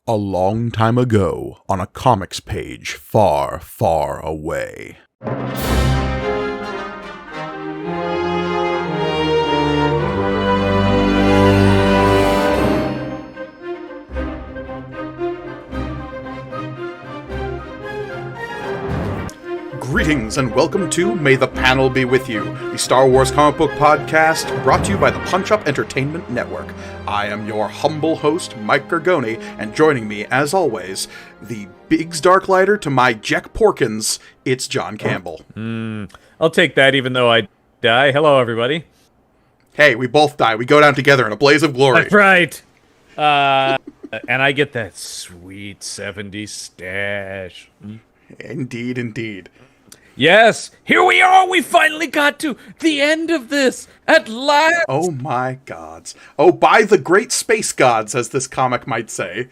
A long time ago, on a comics page far, far away. Greetings and welcome to May the Panel Be With You, the Star Wars comic book podcast brought to you by the Punch Up Entertainment Network. I am your humble host, Mike Gargoni, and joining me, as always, the Biggs Darklighter to my Jack Porkins, it's John Campbell. I'll take that even though I die. Hello, everybody. Hey, we both die. We go down together in a blaze of glory. That's right. And I get that sweet 70s stash. Indeed, indeed. Yes, here we are. We finally got to the end of this at last. Oh my gods. Oh, by the great space gods, as this comic might say.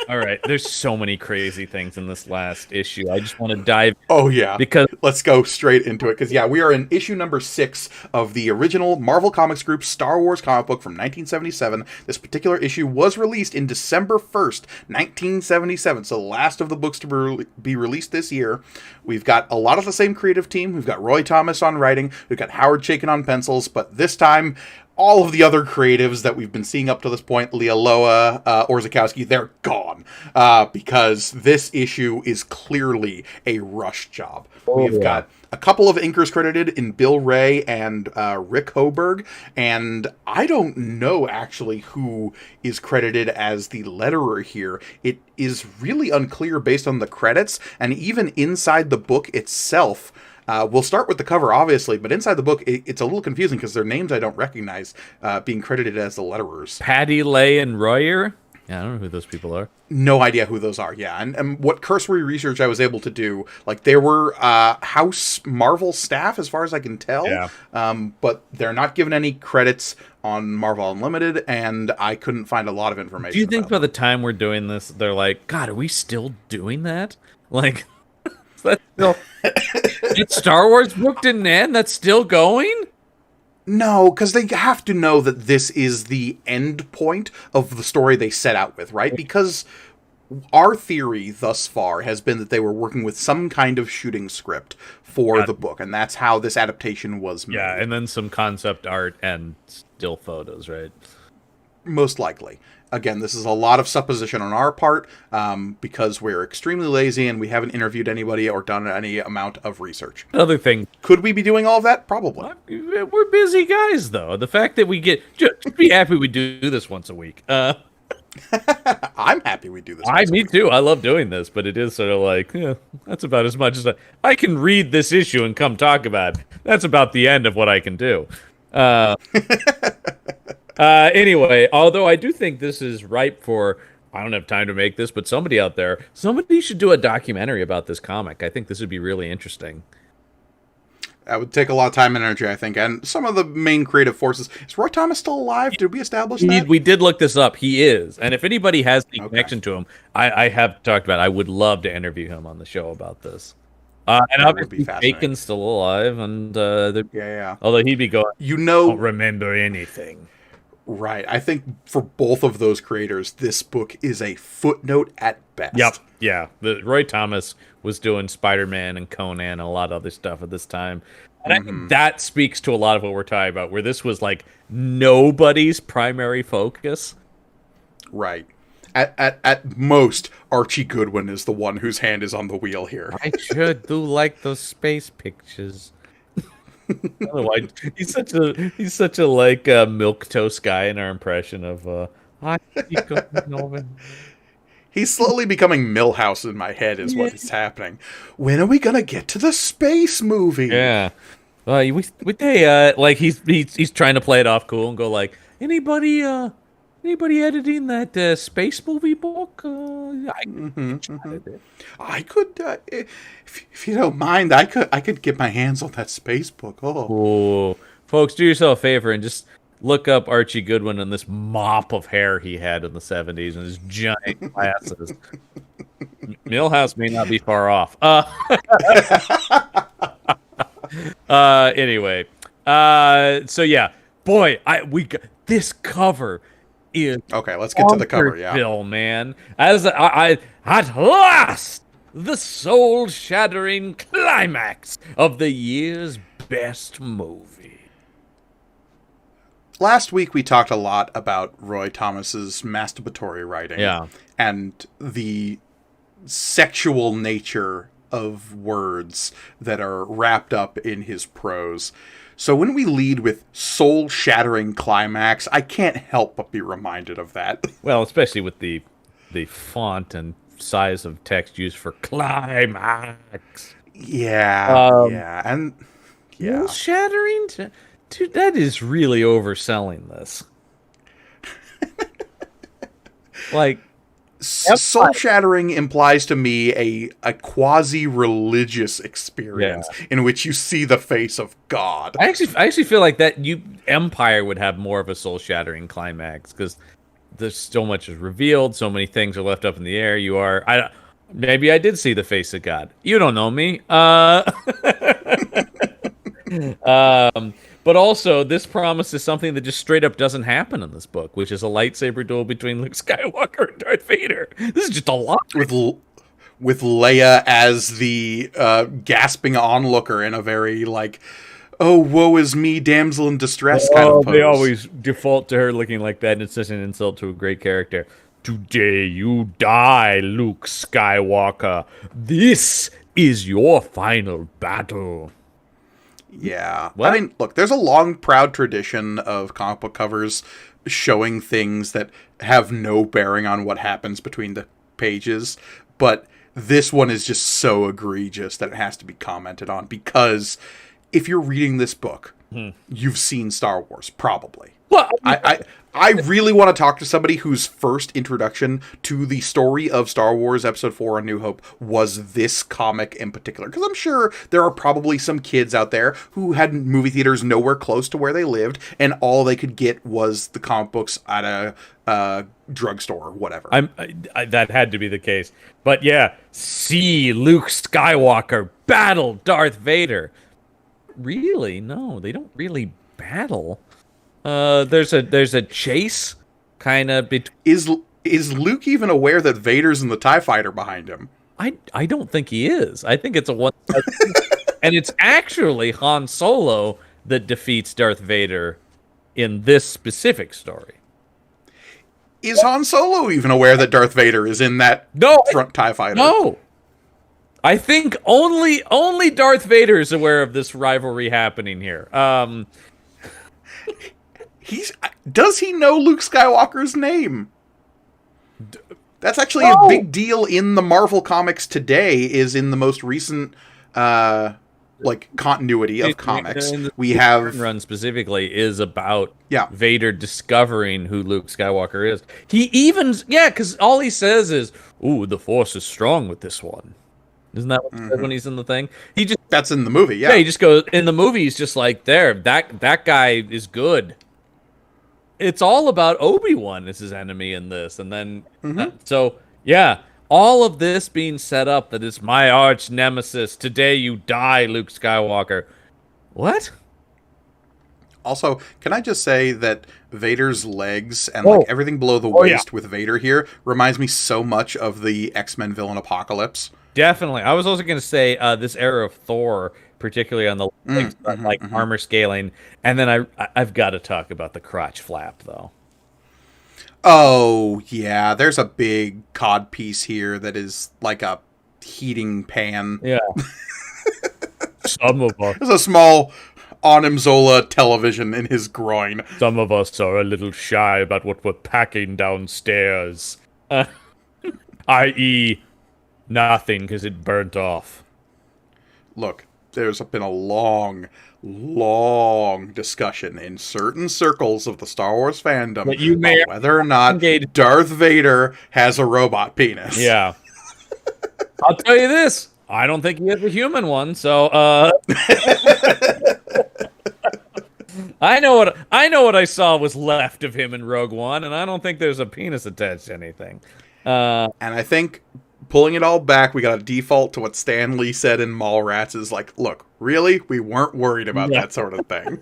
All right, there's so many crazy things in this last issue. I just want to dive. Oh yeah, because let's go straight into it. Because yeah, we are in issue number 6 of the original Marvel Comics Group Star Wars comic book from 1977. This particular issue was released in December 1st, 1977. So the last of the books to be released this year. We've got a lot of the same creative team. We've got Roy Thomas on writing. We've got Howard Chaykin on pencils. But this time, all of the other creatives that we've been seeing up to this point, Leah Loa, Orzechowski, they're gone. Because this issue is clearly a rush job. We've got a couple of inkers credited in Bill Ray and Rick Hoberg. And I don't know, actually, who is credited as the letterer here. It is really unclear based on the credits. And even inside the book itself, we'll start with the cover, obviously, but inside the book, it's a little confusing because their names I don't recognize being credited as the letterers. Patty, Lay, and Royer? Yeah, I don't know who those people are. No idea who those are, yeah. And what cursory research I was able to do, like, there were House Marvel staff, as far as I can tell, but they're not given any credits on Marvel Unlimited, and I couldn't find a lot of information. Do you think by the time we're doing this, they're like, God, are we still doing that? Like, that's still... That Star Wars book didn't end? That's still going? No, because they have to know that this is the end point of the story they set out with, right? Because our theory thus far has been that they were working with some kind of shooting script for the book, and that's how this adaptation was made. Yeah, and then some concept art and still photos, right? Most likely. Again, this is a lot of supposition on our part because we're extremely lazy and we haven't interviewed anybody or done any amount of research. Another thing. Could we be doing all of that? Probably. We're busy guys, though. The fact that we get... Just be happy we do this once a week. I'm happy we do this Me too. I love doing this, but it is sort of like, that's about as much as I can read this issue and come talk about it. That's about the end of what I can do. Anyway, although I do think this is ripe for, I don't have time to make this, but somebody out there, somebody should do a documentary about this comic. I think this would be really interesting. That would take a lot of time and energy, I think. And some of the main creative forces. Is Roy Thomas still alive? Did we establish that? We did look this up. He is. And if anybody has the connection to him, I have talked about it. I would love to interview him on the show about this. And obviously, Bacon's still alive. And although he'd be going, don't remember anything. Right. I think for both of those creators, this book is a footnote at best. Yep. Yeah. Roy Thomas was doing Spider-Man and Conan and a lot of other stuff at this time. And I think that speaks to a lot of what we're talking about, where this was like nobody's primary focus. Right. At most, Archie Goodwin is the one whose hand is on the wheel here. I sure do like those space pictures. Otherwise, he's such a like milk toast guy in our impression of He's slowly becoming Millhouse in my head is what is happening. When are we gonna get to the space movie? Yeah. Like he's trying to play it off cool and go like, anybody editing that space movie book? I could, if you don't mind, I could get my hands on that space book. Oh, folks, do yourself a favor and just look up Archie Goodwin and this mop of hair he had in the 70s and his giant glasses. Millhouse may not be far off. Anyway, so yeah, boy, we got this cover is okay. Let's get to the cover. Yeah, Bill, man. As I at last, the soul-shattering climax of the year's best movie. Last week we talked a lot about Roy Thomas's masturbatory writing, and the sexual nature of words that are wrapped up in his prose. So when we lead with soul-shattering climax, I can't help but be reminded of that. Well, especially with the font and size of text used for climax. Yeah, and soul-shattering. Dude, that is really overselling this. Like, soul-shattering implies to me a quasi-religious experience in which you see the face of God. I actually feel like that Empire would have more of a soul-shattering climax, because there's so much is revealed, so many things are left up in the air. Maybe I did see the face of God. You don't know me. But also, this promises something that just straight up doesn't happen in this book, which is a lightsaber duel between Luke Skywalker and Darth Vader. This is just a lot. With Leia as the gasping onlooker in a very, like, oh, woe is me, damsel in distress kind of pose. They always default to her looking like that, and it's such an insult to a great character. Today you die, Luke Skywalker. This is your final battle. Yeah. What? I mean, look, there's a long, proud tradition of comic book covers showing things that have no bearing on what happens between the pages, but this one is just so egregious that it has to be commented on, because if you're reading this book, you've seen Star Wars, probably. Well, I really want to talk to somebody whose first introduction to the story of Star Wars Episode 4 A New Hope was this comic in particular. Because I'm sure there are probably some kids out there who had movie theaters nowhere close to where they lived, and all they could get was the comic books at a drugstore or whatever. That had to be the case. But yeah, see Luke Skywalker battle Darth Vader. Really? No, they don't really battle. There's a chase, kind of. Is Luke even aware that Vader's in the TIE fighter behind him? I don't think he is. I think it's a one, and it's actually Han Solo that defeats Darth Vader in this specific story. Is Han Solo even aware that Darth Vader is in that front TIE fighter? No. I think only Darth Vader is aware of this rivalry happening here. Does he know Luke Skywalker's name? That's actually a big deal in the Marvel comics today, is in the most recent continuity of comics. We have run specifically is about Vader discovering who Luke Skywalker is. He even because all he says is, "Ooh, the Force is strong with this one." Isn't that what he says when he's in the thing? That's in the movie, yeah. Yeah, he just goes in the movie. He's just like, that guy is good. It's all about Obi-Wan as his enemy in this, and then all of this being set up that it's my arch nemesis. Today you die, Luke Skywalker. What? Also, can I just say that Vader's legs and everything below the waist with Vader here reminds me so much of the X-Men villain Apocalypse. Definitely. I was also going to say this era of Thor, particularly on the legs, armor scaling, and then I've got to talk about the crotch flap, though. Oh, yeah. There's a big cod piece here that is like a heating pan. Yeah. Some of us. There's a small Arnim Zola television in his groin. Some of us are a little shy about what we're packing downstairs. I.e., nothing, because it burnt off. Look, there's been a long discussion in certain circles of the Star Wars fandom about whether or not Darth Vader has a robot penis. Yeah. I'll tell you this. I don't think he has a human one, so I know what I saw was left of him in Rogue One, and I don't think there's a penis attached to anything. And I think pulling it all back, we got to default to what Stan Lee said in Mallrats is like, look, really? We weren't worried about that sort of thing.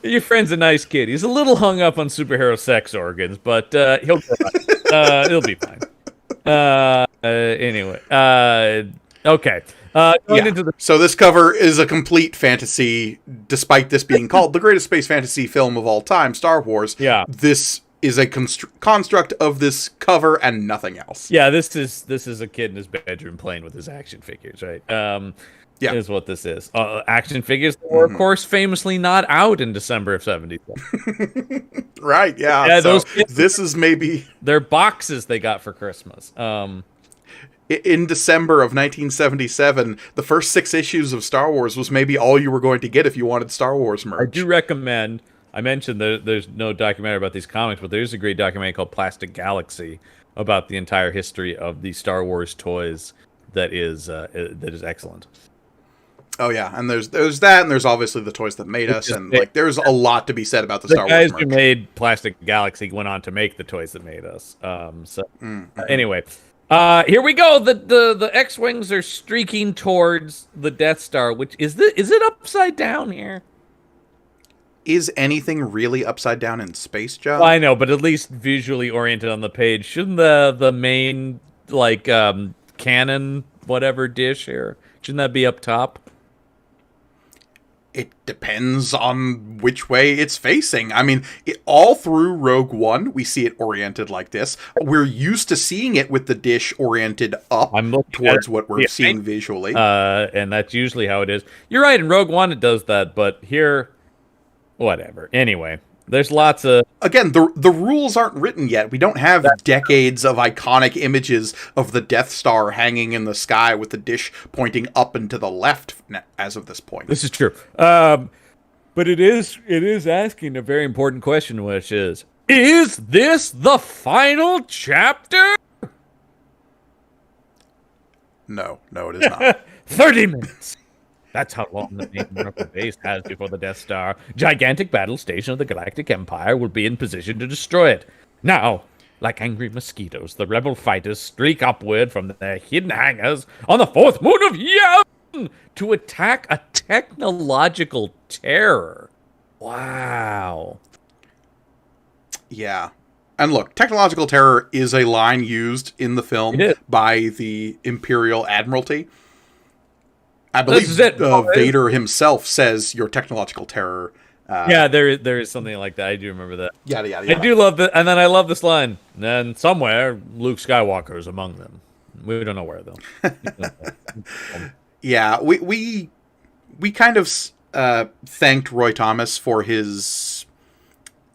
Your friend's a nice kid. He's a little hung up on superhero sex organs, but he'll be fine. Anyway. Okay. Going into the So this cover is a complete fantasy, despite this being called the greatest space fantasy film of all time, Star Wars. Yeah. This is a construct of this cover and nothing else. Yeah, this is a kid in his bedroom playing with his action figures, right? Yeah, is what this is. Action figures were, of course, famously not out in December of '77. Right? Yeah. So this is maybe their boxes they got for Christmas. In December of 1977, the first 6 issues of Star Wars was maybe all you were going to get if you wanted Star Wars merch. I do recommend. I mentioned there's no documentary about these comics, but there's a great documentary called Plastic Galaxy about the entire history of the Star Wars toys. That is excellent. Oh yeah, and there's that, and there's obviously the toys that made us, and like there's a lot to be said about the Star Wars. The guys who made Plastic Galaxy went on to make the toys that made us. Anyway. Here we go. The X-wings are streaking towards the Death Star. Which is it upside down here? Is anything really upside down in space, John? Well, I know, but at least visually oriented on the page. Shouldn't the main cannon whatever dish here? Shouldn't that be up top? It depends on which way it's facing. I mean, all through Rogue One, we see it oriented like this. We're used to seeing it with the dish oriented up towards what we're seeing visually. And that's usually how it is. You're right, in Rogue One it does that, but here, whatever. Anyway, there's lots of... Again, the rules aren't written yet. We don't have decades of iconic images of the Death Star hanging in the sky with the dish pointing up and to the left as of this point. This is true. But it is asking a very important question, which is this the final chapter? No, it is not. 30 minutes. That's how long the main Rebel base has before the Death Star. Gigantic battle station of the Galactic Empire will be in position to destroy it. Now, like angry mosquitoes, the Rebel fighters streak upward from their hidden hangars on the fourth moon of Yavin to attack a technological terror. Wow. Yeah. And look, technological terror is a line used in the film by the Imperial Admiralty. I believe Vader himself says your technological terror. Yeah, there is something like that. I do remember that. Yada. I do love that, and then I love this line. And somewhere, Luke Skywalker is among them. We don't know where though. Yeah, we kind of thanked Roy Thomas for his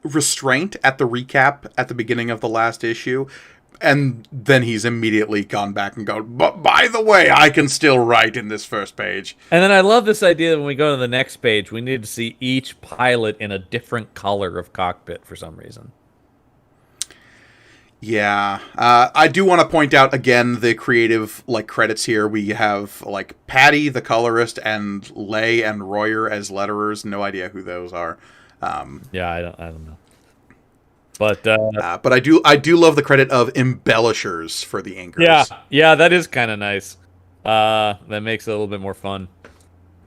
restraint at the recap at the beginning of the last issue. And then he's immediately gone back and gone, but by the way, I can still write in this first page. And then I love this idea that when we go to the next page, we need to see each pilot in a different color of cockpit for some reason. Yeah. I do want to point out, again, the creative credits here. We have Patty, the colorist, and Leigh and Royer as letterers. No idea who those are. Yeah, I don't know. But I do love the credit of embellishers for the inkers. Yeah, that is kind of nice. That makes it a little bit more fun.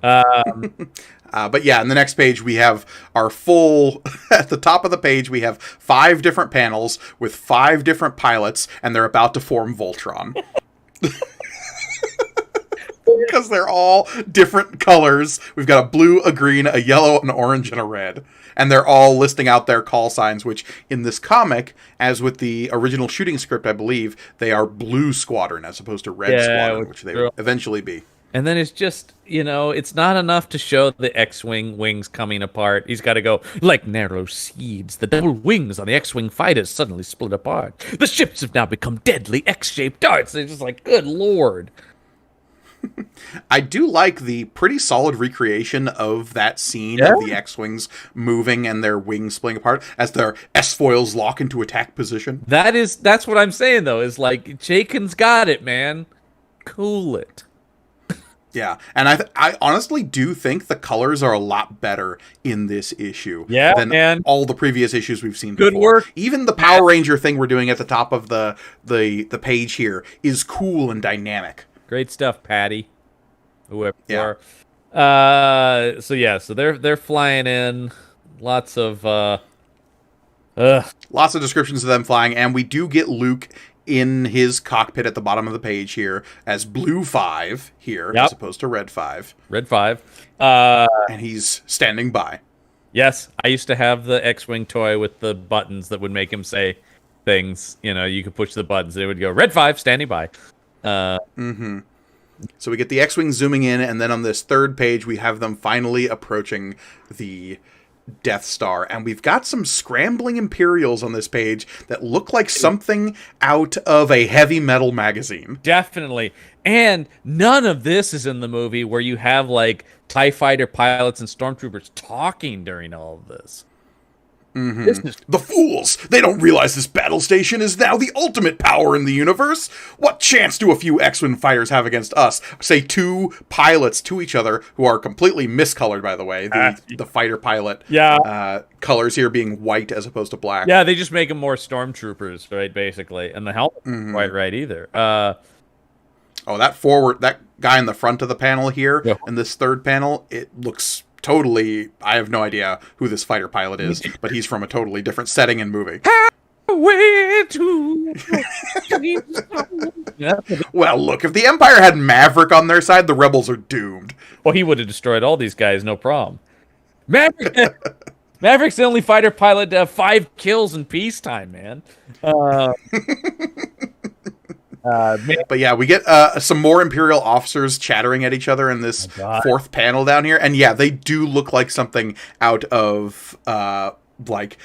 But yeah, in the next page we have our full. At the top of the page we have 5 different panels with 5 different pilots, and they're about to form Voltron. Because they're all different colors. We've got a blue, a green, a yellow, an orange, and a red. And they're all listing out their call signs, which in this comic, as with the original shooting script, I believe, they are Blue Squadron as opposed to Red Squadron, which they will eventually be. And then it's just, it's not enough to show the X-Wing wings coming apart. He's got to go, like narrow seeds, the double wings on the X-Wing fighters suddenly split apart. The ships have now become deadly X-shaped darts. They're just like, good Lord. I do like the pretty solid recreation of that scene of the X-Wings moving and their wings splitting apart as their S-foils lock into attack position. That's what I'm saying, though, is Chaykin's got it, man. Cool it. Yeah, and I honestly do think the colors are a lot better in this issue than all the previous issues we've seen before. Good work. Even the Power Ranger thing we're doing at the top of the page here is cool and dynamic. Great stuff, Patty. Whoever you are. So they're flying in. lots of lots of descriptions of them flying, and we do get Luke in his cockpit at the bottom of the page here as Blue 5 here, as opposed to Red 5. Red 5. And he's standing by. Yes, I used to have the X-Wing toy with the buttons that would make him say things. You know, you could push the buttons. It would go, Red 5, standing by. So we get the X-Wing zooming in, and then on this third page, we have them finally approaching the Death Star, and we've got some scrambling Imperials on this page that look like something out of a heavy metal magazine. Definitely. And none of this is in the movie where you have like TIE fighter pilots and stormtroopers talking during all of this. The fools! They don't realize this battle station is now the ultimate power in the universe! What chance do a few X-Wing fighters have against us? Say two pilots to each other, who are completely miscolored, by the way. The fighter pilot colors here being white as opposed to black. Yeah, they just make them more stormtroopers, right, basically. And the helmet's quite right either. That guy in the front of the panel here, in this third panel, it looks totally, I have no idea who this fighter pilot is, but he's from a totally different setting and movie. Well, look, if the Empire had Maverick on their side, the rebels are doomed. Well, he would have destroyed all these guys, no problem. Maverick's the only fighter pilot to have 5 kills in peacetime, man. But yeah, we get some more Imperial officers chattering at each other in this fourth panel down here. And yeah, they do look like something out of, like,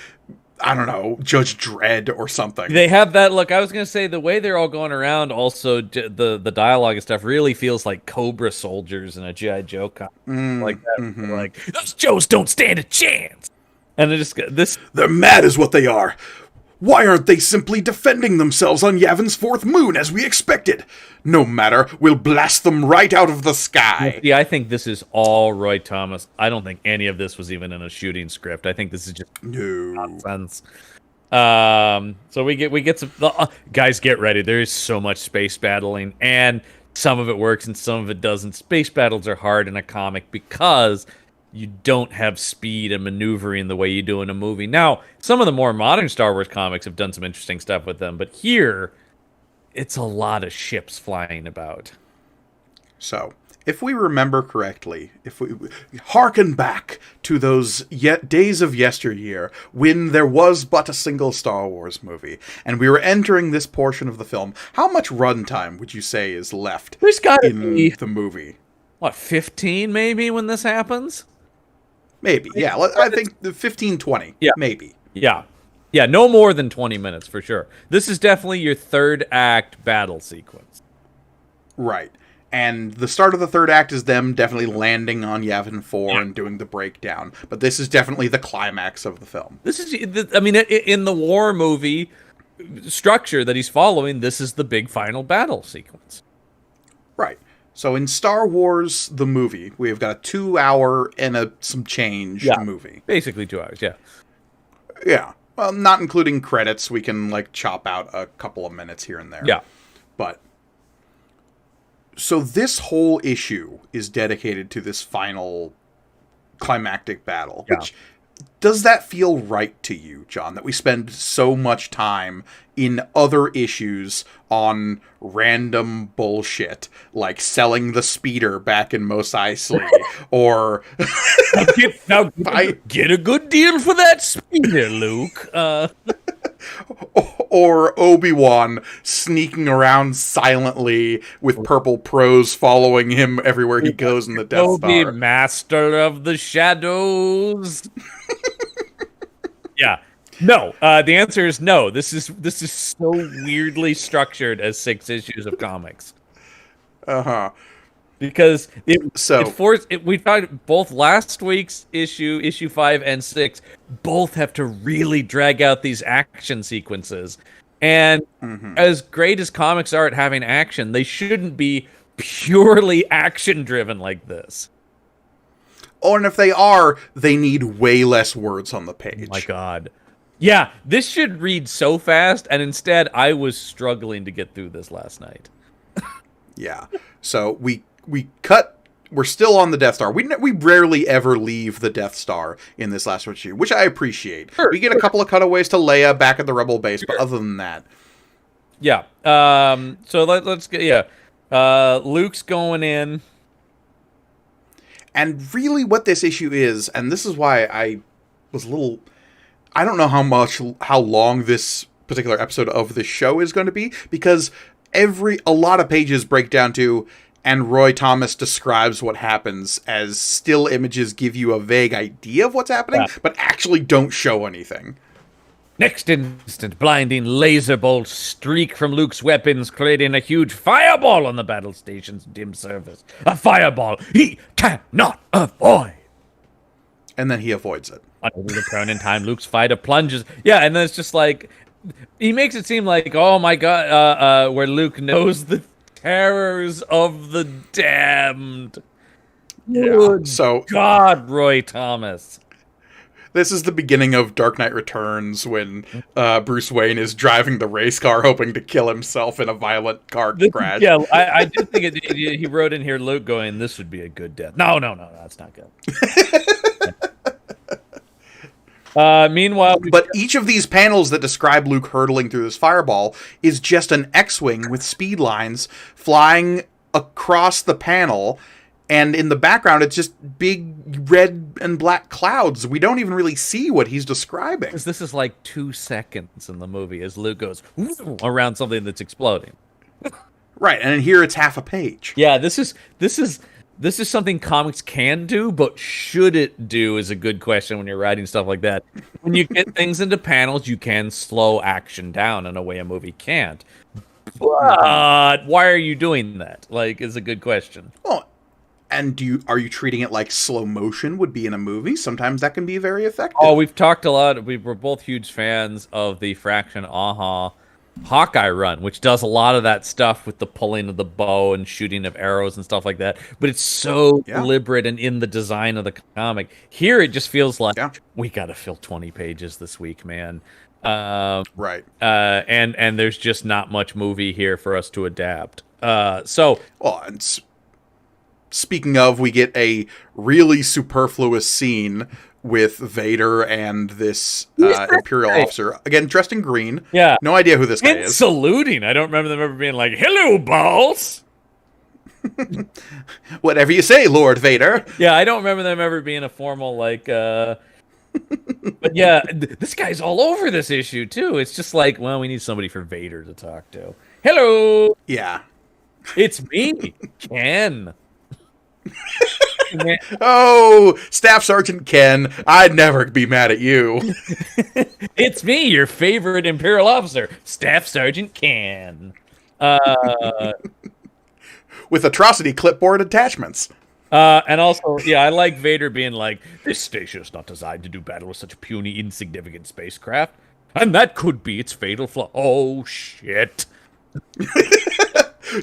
I don't know, Judge Dredd or something. They have that look. I was going to say, the way they're all going around, also, the dialogue and stuff really feels like Cobra soldiers in a G.I. Joe comic. Like that. Like, those Joes don't stand a chance. And they're mad is what they are. Why aren't they simply defending themselves on Yavin's fourth moon as we expected? No matter, we'll blast them right out of the sky. Yeah, I think this is all Roy Thomas. I don't think any of this was even in a shooting script. I think this is just nonsense. So we get some guys, get ready. There is so much space battling, and some of it works and some of it doesn't. Space battles are hard in a comic because you don't have speed and maneuvering the way you do in a movie. Now, some of the more modern Star Wars comics have done some interesting stuff with them, but here, it's a lot of ships flying about. So, if we remember correctly, if we hearken back to those days of yesteryear, when there was but a single Star Wars movie, and we were entering this portion of the film, how much runtime would you say is left in the movie? What, 15 maybe when this happens? Maybe, yeah. I think 15, 20, maybe. Yeah, no more than 20 minutes for sure. This is definitely your third act battle sequence. Right. And the start of the third act is them definitely landing on Yavin 4 and doing the breakdown. But this is definitely the climax of the film. This is, I mean, in the war movie structure that he's following, this is the big final battle sequence. Right. So in Star Wars, the movie, we have got a 2-hour and some change movie. Basically 2 hours, yeah. Yeah. Well, not including credits. We can, like, chop out a couple of minutes here and there. Yeah. But, so this whole issue is dedicated to this final climactic battle. Yeah. Which, does that feel right to you, John, that we spend so much time in other issues on random bullshit, like selling the speeder back in Mos Eisley, or get a good deal for that speeder, Luke. Or Obi-Wan sneaking around silently with purple pros following him everywhere he goes in the Death Star. Master of the Shadows. Yeah. No. The answer is no. This is so weirdly structured as 6 issues of comics. Because we found both last week's issue 5 and 6, both have to really drag out these action sequences. And as great as comics are at having action, they shouldn't be purely action driven like this. Oh, and if they are, they need way less words on the page. Oh my God. Yeah, this should read so fast, and instead I was struggling to get through this last night. Yeah. So we cut we're still on the Death Star. We rarely ever leave the Death Star in this last issue, which I appreciate. Sure, we get a couple of cutaways to Leia back at the Rebel base, but other than that, yeah. So let's get Luke's going in, and really, what this issue is, and this is why I was a little. I don't know how long this particular episode of the show is going to be, because a lot of pages break down to, and Roy Thomas describes what happens as still images give you a vague idea of what's happening, but actually don't show anything. Next instant, blinding laser bolts streak from Luke's weapons, creating a huge fireball on the battle station's dim surface. A fireball he cannot avoid. And then he avoids it. Unable to turn in time, Luke's fighter plunges. Yeah, and then it's just like, he makes it seem like, oh my god, where Luke knows the terrors of the damned. Yeah. So God, Roy Thomas. This is the beginning of Dark Knight Returns, when Bruce Wayne is driving the race car, hoping to kill himself in a violent car crash. Yeah, I do think he wrote in here, Luke going, "This would be a good death." No, that's not good. Meanwhile, but each of these panels that describe Luke hurtling through this fireball is just an X-wing with speed lines flying across the panel, and in the background it's just big red and black clouds. We don't even really see what he's describing. This is like 2 seconds in the movie as Luke goes around something that's exploding. Right, and here it's half a page. Yeah, this is something comics can do, but should it do is a good question when you're writing stuff like that. When you get things into panels, you can slow action down in a way a movie can't. But why are you doing that? Like, is a good question. Well, and are you treating it like slow motion would be in a movie? Sometimes that can be very effective. Oh, we've talked a lot. We're both huge fans of the Fraction Aha Hawkeye run, which does a lot of that stuff with the pulling of the bow and shooting of arrows and stuff like that. But it's so deliberate and in the design of the comic. Here, it just feels like we got to fill 20 pages this week, man. Right. And there's just not much movie here for us to adapt. Well, and speaking of, we get a really superfluous scene with Vader and this Imperial officer, again dressed in green. Yeah, no idea who this guy is. Saluting. I don't remember them ever being like, "Hello, boss." Whatever you say, Lord Vader. Yeah, I don't remember them ever being a formal like. But yeah, this guy's all over this issue too. It's just like, well, we need somebody for Vader to talk to. Hello. Yeah, it's me, Ken. Oh, Staff Sergeant Ken, I'd never be mad at you. It's me, your favorite Imperial officer, Staff Sergeant Ken. With atrocity clipboard attachments. And also, yeah, I like Vader being like, this station is not designed to do battle with such puny, insignificant spacecraft. And that could be its fatal flaw. Oh, shit.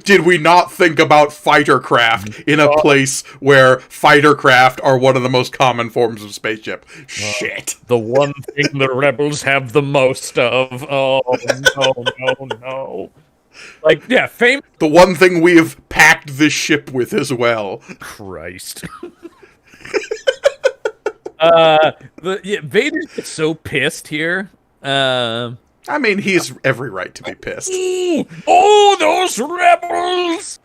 Did we not think about fighter craft in a place where fighter craft are one of the most common forms of spaceship? Shit. The one thing the rebels have the most of. Oh, no. Like, yeah, fame. The one thing we have packed this ship with as well. Christ. Vader gets so pissed here. I mean, he has every right to be pissed. Oh, those rebels!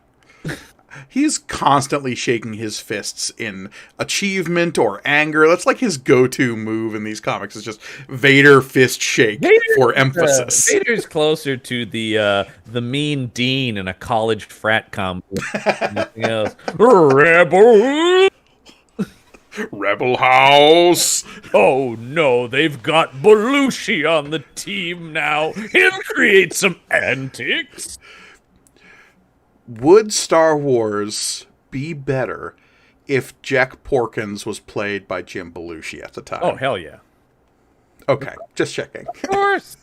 He's constantly shaking his fists in achievement or anger. That's like his go-to move in these comics. Is just Vader fist shake for emphasis. Vader's closer to the mean dean in a college frat comp. Rebel! Rebel House! Oh no, they've got Belushi on the team now. He'll create some antics. Would Star Wars be better if Jack Porkins was played by Jim Belushi at the time? Oh, hell yeah. Okay, just checking. Of course.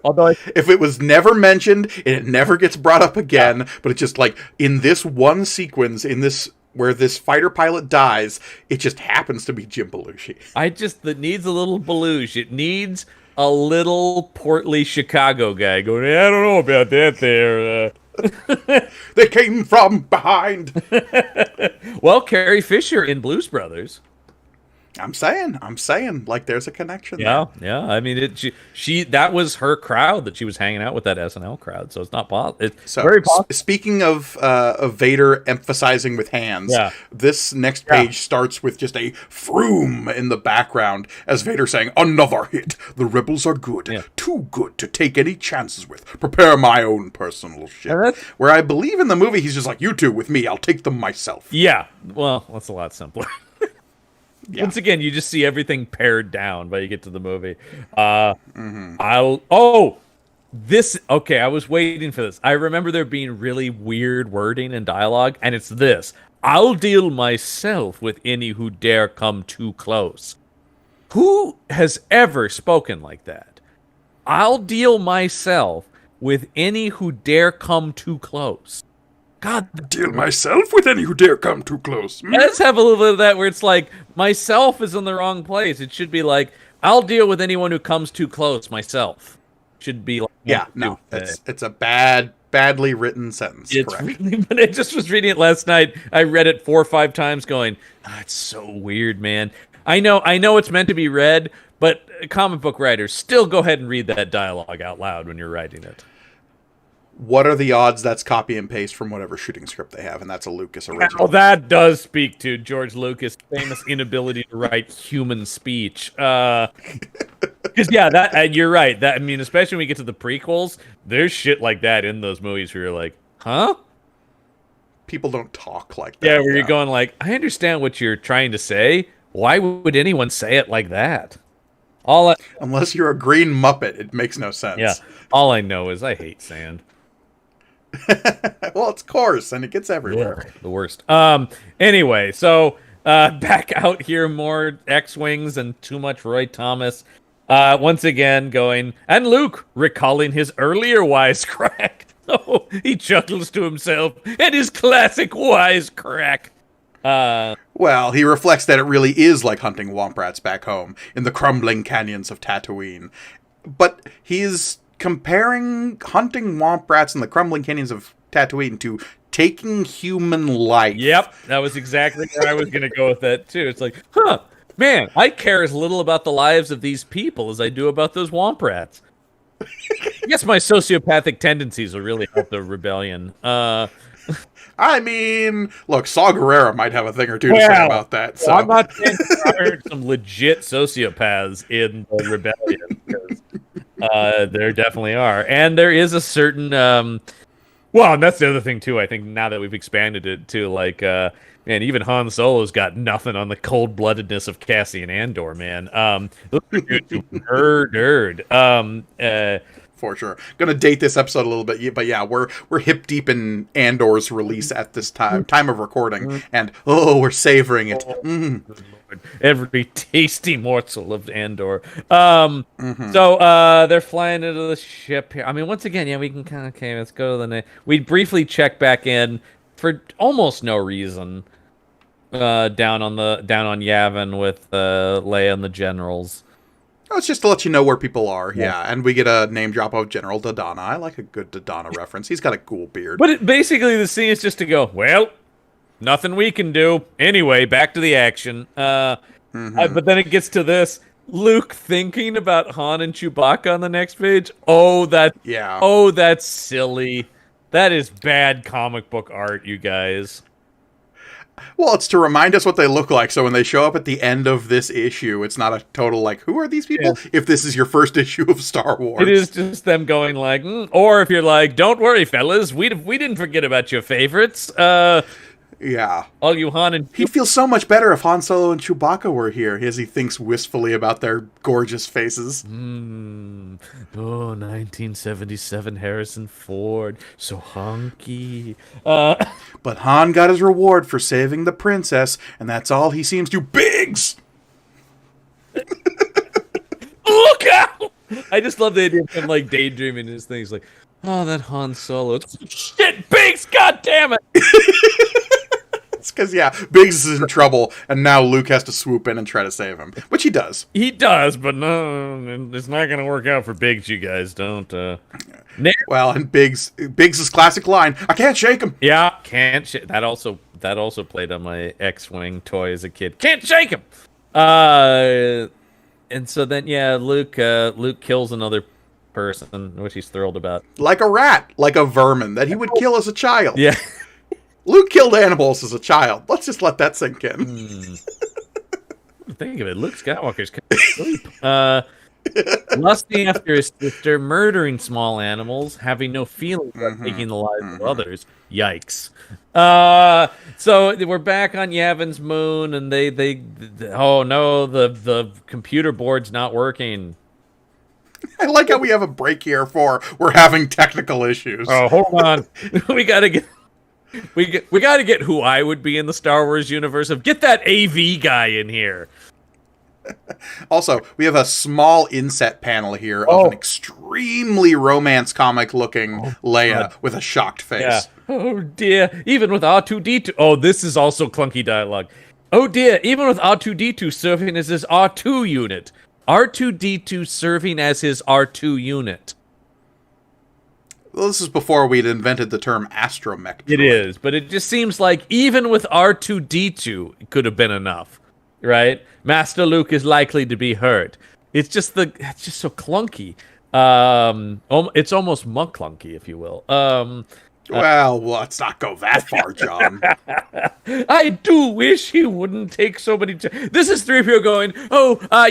Although if it was never mentioned, and it never gets brought up again, but it's just like, in this one sequence, in this... where this fighter pilot dies, it just happens to be Jim Belushi. That needs a little Belushi. It needs a little portly Chicago guy going, I don't know about that there. They came from behind. Well, Carrie Fisher in Blues Brothers. I'm saying, like there's a connection Yeah, there. yeah. I mean, she that was her crowd that she was hanging out with, that SNL crowd. So it's not possible. It's So, very possible. speaking of Vader emphasizing with hands, Yeah. this next page starts with just a froom in the background as Vader saying, "Another hit. The rebels are good. Too good to take any chances with. Prepare my own personal ship." Where I believe in the movie, he's just like, "You two with me. I'll take them myself." Yeah. Well, that's a lot simpler. Yeah. Once again, you just see everything pared down by you get to the movie. Okay, I was waiting for this. I remember there being really weird wording and dialogue, and it's this. I'll deal myself with any who dare come too close. Who has ever spoken like that? I'll deal myself with any who dare come too close. God, deal myself with any who dare come too close. Let's have a little bit of that where it's like, myself is in the wrong place. It should be like, I'll deal with anyone who comes too close, myself. Should be like, it's a badly written sentence. It's correct. Really, but I just was reading it last night. I read it 4 or 5 times going, it's so weird, man. I know it's meant to be read, but comic book writers, still go ahead and read that dialogue out loud when you're writing it. What are the odds that's copy and paste from whatever shooting script they have, and that's a Lucas original? Well, that does speak to George Lucas' famous inability to write human speech. Because you're right. That, I mean, especially when we get to the prequels, there's shit like that in those movies where you're like, huh? People don't talk like that. Yeah, where you're going like, I understand what you're trying to say. Why would anyone say it like that? Unless you're a green Muppet, it makes no sense. Yeah. All I know is I hate sand. Well, it's coarse and it gets everywhere. Yeah, the worst. Anyway, so back out here, more X-Wings and too much Roy Thomas. Once again going, and Luke recalling his earlier wisecrack. Oh, he chuckles to himself and his classic wisecrack. Well, he reflects that it really is like hunting womp rats back home in the crumbling canyons of Tatooine. But he's comparing hunting womp rats in the crumbling canyons of Tatooine to taking human life. Yep, that was exactly where I was going to go with that, too. It's like, man, I care as little about the lives of these people as I do about those womp rats. I guess my sociopathic tendencies will really help the rebellion. I mean, look, Saw Gerrera might have a thing or two to say about that. So I'm not saying there are some legit sociopaths in the rebellion. Because, there definitely are. And there is a certain... well, and that's the other thing, too. I think now that we've expanded it to, like... man, even Han Solo's got nothing on the cold-bloodedness of Cassian Andor, man. Those dudes who murdered. For sure. Gonna date this episode a little bit, but yeah, we're hip deep in Andor's release at this time of recording, and we're savoring it. Every tasty morsel of Andor. So they're flying into the ship here. I mean, once again, yeah, we can kind of let's go to the we briefly check back in for almost no reason. Down on Yavin with Leia and the generals. Oh, it's just to let you know where people are, yeah. And we get a name drop of General Dodonna. I like a good Dodonna reference. He's got a cool beard. But basically, the scene is just to go, well, nothing we can do. Anyway, back to the action. But then it gets to this. Luke thinking about Han and Chewbacca on the next page. Oh, that's silly. That is bad comic book art, you guys. Well, it's to remind us what they look like, so when they show up at the end of this issue, it's not a total, like, who are these people? Yeah. If this is your first issue of Star Wars. It is just them going like, or if you're like, don't worry, fellas, we didn't forget about your favorites. Yeah. All you Han and... He'd feel so much better if Han Solo and Chewbacca were here, as he thinks wistfully about their gorgeous faces. 1977 Harrison Ford. So hunky. But Han got his reward for saving the princess, and that's all he seems to... Biggs! Look out! I just love the idea of him, like, daydreaming his things. Like, oh, that Han Solo. Shit, Biggs! God damn it! It's because, Biggs is in trouble, and now Luke has to swoop in and try to save him, which he does. He does, but no, it's not going to work out for Biggs, you guys. Don't. Well, and Biggs' classic line, I can't shake him. Yeah, can't shake. That also played on my X-Wing toy as a kid. Can't shake him! And so then, Luke kills another person, which he's thrilled about. Like a rat, like a vermin that he would kill as a child. Yeah. Luke killed animals as a child. Let's just let that sink in. Think of it. Luke Skywalker's lusting after his sister, murdering small animals, having no feelings about taking the lives of others. Yikes. So we're back on Yavin's moon, and they oh no, the computer board's not working. I like how we have a break here for we're having technical issues. Oh, hold on. we gotta get who I would be in the Star Wars universe of get that AV guy in here. Also, we have a small inset panel here of an extremely romance comic looking Leia with a shocked face. Yeah. Oh dear, even with R2-D2. Oh, this is also clunky dialogue. Oh dear, even with R2-D2 serving as his R2 unit. R2-D2 serving as his R2 unit. Well, this is before we'd invented the term astromech droid. It is, but it just seems like even with R2-D2, it could have been enough, right? Master Luke is likely to be hurt. It's just so clunky. It's almost monk clunky, if you will. Well, let's not go that far, John. I do wish he wouldn't take so many. This is 3PO going,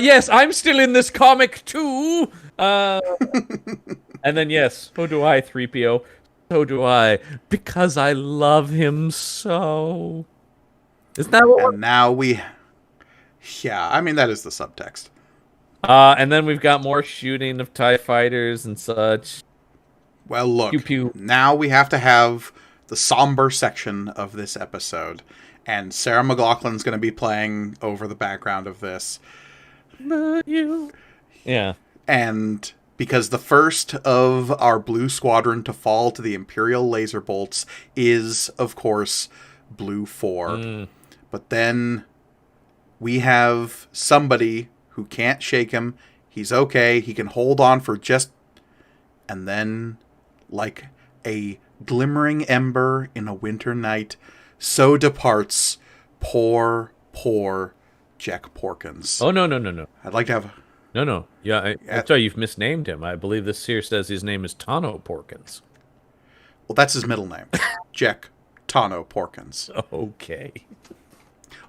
yes, I'm still in this comic too. And then, yes, so do I, 3PO. So do I. Because I love him so. Isn't that what? And now we. Yeah, I mean, that is the subtext. And then we've got more shooting of TIE fighters and such. Well, look, pew, pew. Now we have to have the somber section of this episode. And Sarah McLachlan's going to be playing over the background of this. Not you. Yeah. And because the first of our Blue Squadron to fall to the Imperial laser bolts is, of course, Blue 4. But then we have somebody who can't shake him. He's okay. He can hold on for just... And then, like a glimmering ember in a winter night, so departs poor Jack Porkins. Oh, no. I'd like to have... No. Yeah, I'm sorry, you've misnamed him. I believe this here says his name is Tano Porkins. Well, that's his middle name. Jack Tano Porkins. Okay.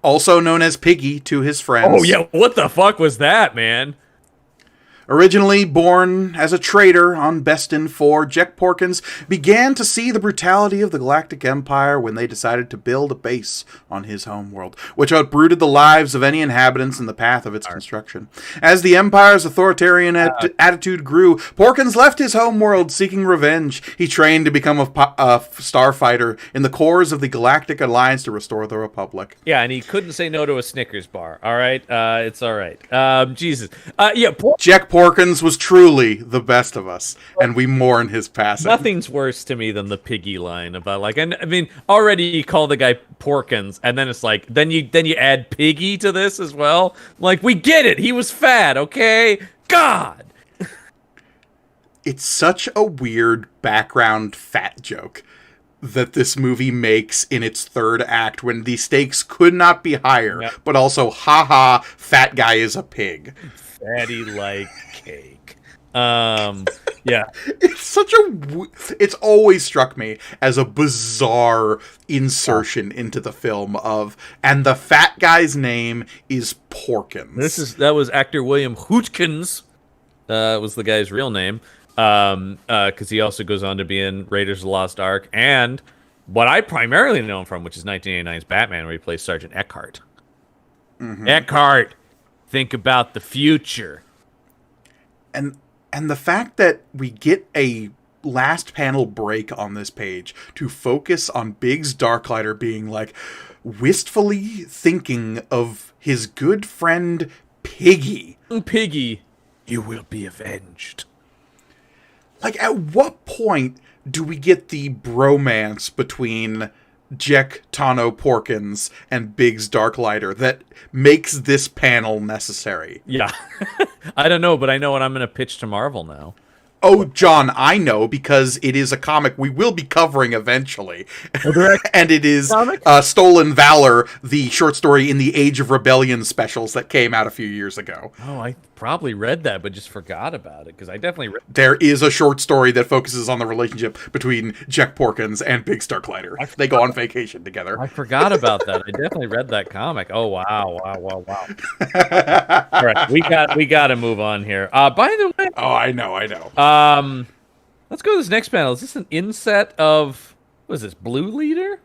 Also known as Piggy to his friends. Oh, yeah, what the fuck was that, man? Originally born as a traitor on Bestin 4, Jack Porkins began to see the brutality of the Galactic Empire when they decided to build a base on his homeworld, which outbrooded the lives of any inhabitants in the path of its construction. As the Empire's authoritarian attitude grew, Porkins left his homeworld seeking revenge. He trained to become a starfighter in the cores of the Galactic Alliance to restore the Republic. Yeah, and he couldn't say no to a Snickers bar, all right? It's all right. Jesus. Jack Porkins was truly the best of us, and we mourn his passing. Nothing's worse to me than the Piggy line about already you call the guy Porkins, and then it's like then you add Piggy to this as well. Like, we get it, he was fat, okay? God. It's such a weird background fat joke that this movie makes in its third act when the stakes could not be higher, but also, haha, fat guy is a pig. Fatty like cake. Yeah. It's always struck me as a bizarre insertion into the film and the fat guy's name is Porkins. That was actor William Hootkins. Was the guy's real name. Because he also goes on to be in Raiders of the Lost Ark and what I primarily know him from, which is 1989's Batman, where he plays Sergeant Eckhart. Eckhart! Think about the future. And the fact that we get a last panel break on this page to focus on Biggs Darklighter being like wistfully thinking of his good friend Piggy. Piggy, you will be avenged. Like, at what point do we get the bromance between Jek, Tano, Porkins, and Biggs Darklighter that makes this panel necessary? Yeah. I don't know, but I know what I'm going to pitch to Marvel now. Oh, John, I know, because it is a comic we will be covering eventually. And it is Stolen Valor, the short story in the Age of Rebellion specials that came out a few years ago. Oh, I probably read that, but just forgot about it, because I definitely read There is a short story that focuses on the relationship between Jek Porkins and Big Starklighter. They go on vacation together. I forgot about that. I definitely read that comic. Oh, wow. All right, we got to move on here. By the way... Oh, I know. Let's go to this next panel. Is this an inset of... What is this, Blue Leader?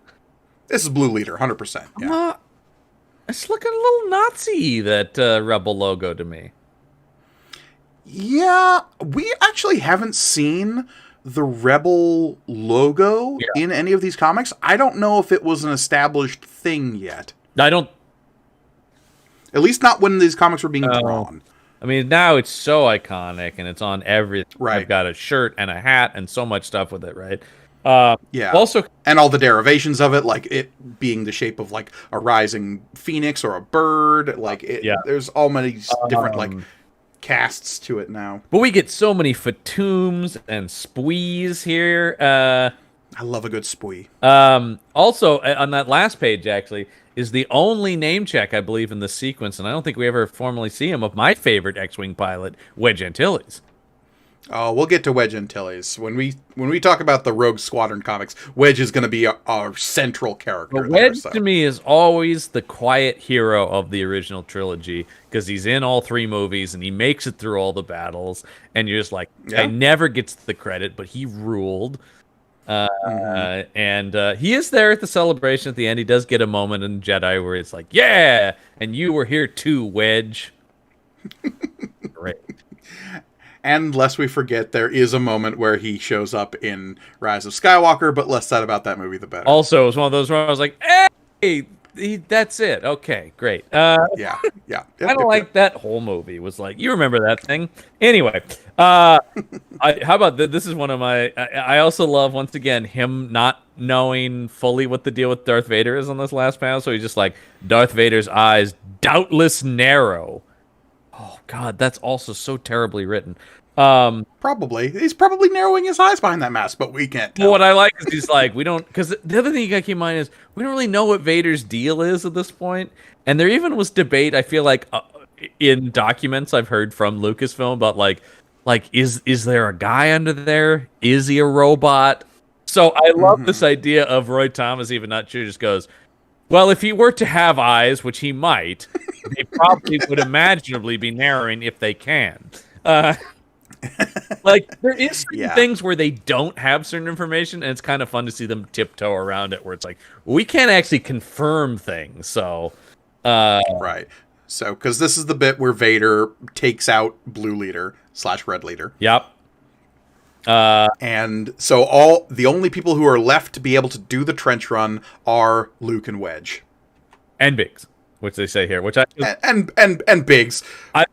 This is Blue Leader, 100%. Yeah. It's looking a little Nazi, that Rebel logo to me. Yeah, we actually haven't seen the Rebel logo in any of these comics. I don't know if it was an established thing yet. I don't... At least not when these comics were being drawn. I mean, now it's so iconic, and it's on everything. Right. I've got a shirt and a hat and so much stuff with it, right? Yeah. Also, and all the derivations of it, like it being the shape of like a rising phoenix or a bird. Like, there's all many different like casts to it now. But we get so many fatooms and spuees here. I love a good spui. Also, on that last page, actually, is the only name check, I believe, in this sequence, and I don't think we ever formally see him, of my favorite X-Wing pilot, Wedge Antilles. Oh, we'll get to Wedge Antilles. When we talk about the Rogue Squadron comics, Wedge is going to be our central character. But Wedge, to me, is always the quiet hero of the original trilogy, because he's in all 3 movies, and he makes it through all the battles, and you're just like, I never gets the credit, but he ruled. And he is there at the celebration at the end. He does get a moment in Jedi where it's like, yeah, and you were here too, Wedge. Great. And lest we forget, there is a moment where he shows up in Rise of Skywalker, but less said about that movie, the better. Also, it was one of those where I was like, hey, that's it. Okay, great. Yeah. I don't like that whole movie. Was like, you remember that thing? Anyway, how about this? Is one of my. I also love, once again, him not knowing fully what the deal with Darth Vader is on this last panel. So he's just like, Darth Vader's eyes doubtless narrow. Oh God, that's also so terribly written. Probably. He's probably narrowing his eyes behind that mask, but we can't tell. Well, what I like is he's like, we don't... Because the other thing you got to keep in mind is, we don't really know what Vader's deal is at this point. And there even was debate, I feel like, in documents I've heard from Lucasfilm about, like is there a guy under there? Is he a robot? So I love this idea of Roy Thomas, even not sure, just goes, well, if he were to have eyes, which he might, they probably would imaginably be narrowing if they can. Like, there is certain things where they don't have certain information, and it's kind of fun to see them tiptoe around it, where it's like, we can't actually confirm things, so... Right. So, because this is the bit where Vader takes out Blue Leader / Red Leader. Yep. And so the only people who are left to be able to do the trench run are Luke and Wedge. And Biggs. Which they say here, which I and Biggs,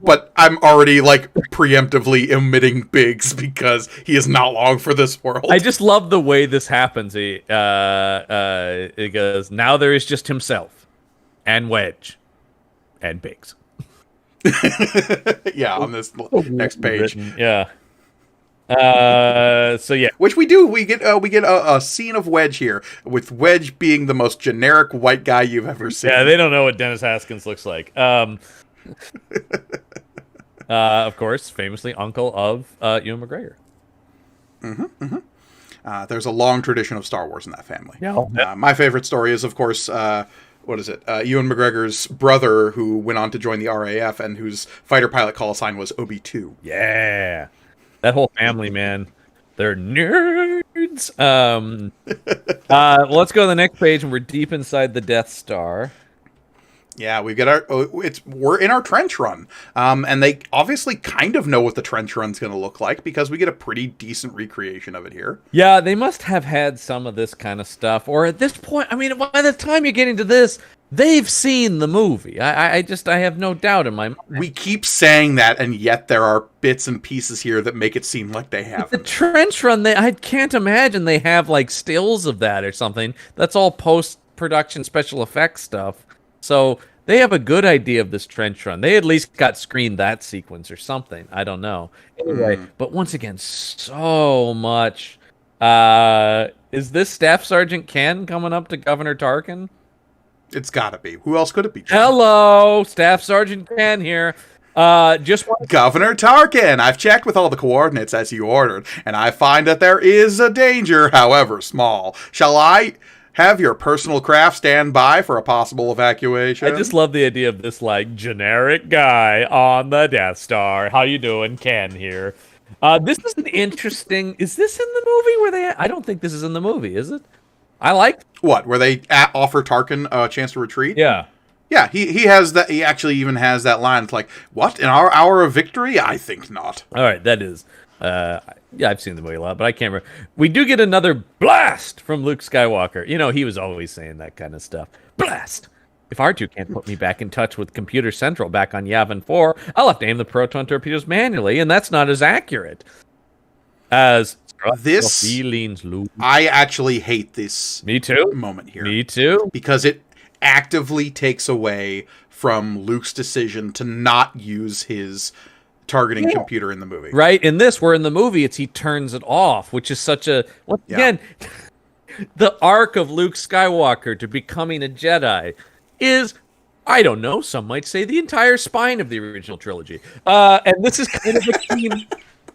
but I'm already like preemptively omitting Biggs because he is not long for this world. I just love the way this happens. He goes, now there is just himself, and Wedge, and Biggs. Yeah, on this next page. Yeah. So yeah, which we do. We get a scene of Wedge here, with Wedge being the most generic white guy you've ever seen. Yeah, they don't know what Dennis Haskins looks like. Of course, famously uncle of Ewan McGregor. There's a long tradition of Star Wars in that family. Yeah. My favorite story is, of course, what is it? Ewan McGregor's brother, who went on to join the RAF and whose fighter pilot call sign was OB2. Yeah. That whole family, man, they're nerds. Well, let's go to the next page, and we're deep inside the Death Star. Yeah, we get we're in our trench run, and they obviously kind of know what the trench run's going to look like because we get a pretty decent recreation of it here. Yeah, they must have had some of this kind of stuff, or at this point, I mean, by the time you get into this, They've seen the movie. I have no doubt in my mind. We keep saying that, and yet there are bits and pieces here that make it seem like they haven't. The trench run, I can't imagine they have like stills of that or something. That's all post-production special effects stuff. So they have a good idea of this trench run. They at least got screened that sequence or something. I don't know. Anyway, but once again, so much. Is this Staff Sergeant Ken coming up to Governor Tarkin? It's gotta be. Who else could it be? Hello, Staff Sergeant Ken here. Governor Tarkin, I've checked with all the coordinates as you ordered, and I find that there is a danger, however small. Shall I have your personal craft stand by for a possible evacuation? I just love the idea of this, like, generic guy on the Death Star. How you doing? Ken here. This is an interesting... Is this in the movie where they... I don't think this is in the movie, is it? I like... What, where they offer Tarkin a chance to retreat? Yeah. Yeah, he has that. He actually even has that line. It's like, what, in our hour of victory? I think not. All right, that is... yeah, I've seen the movie a lot, but I can't remember. We do get another blast from Luke Skywalker. You know, he was always saying that kind of stuff. Blast! If R2 can't put me back in touch with Computer Central back on Yavin 4, I'll have to aim the proton torpedoes manually, and that's not as accurate as this. Feelings, Luke. I actually hate this. Me too. Moment here. Me too. Because it actively takes away from Luke's decision to not use his targeting computer in the movie. Right? In this, where in the movie, he turns it off, which is such a... Once again, the arc of Luke Skywalker to becoming a Jedi is, I don't know, some might say the entire spine of the original trilogy. And this is kind of a key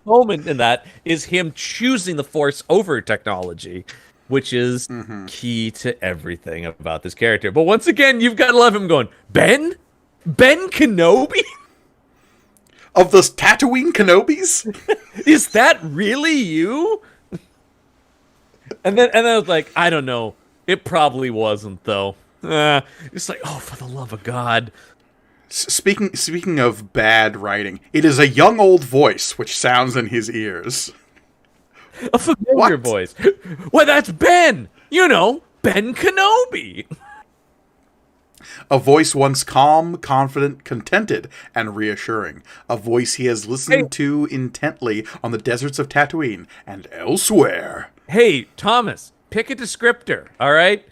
moment in that, is him choosing the Force over technology, which is key to everything about this character. But once again, you've got to love him going, Ben? Ben Kenobi? Of those Tatooine Kenobis? Is that really you? And then I was like, I don't know. It probably wasn't, though. It's like, oh, for the love of God. Speaking of bad writing, it is a young old voice which sounds in his ears. A familiar voice. Well, that's Ben. You know, Ben Kenobi. A voice once calm, confident, contented, and reassuring. A voice he has listened to intently on the deserts of Tatooine and elsewhere. Hey, Thomas, pick a descriptor, all right?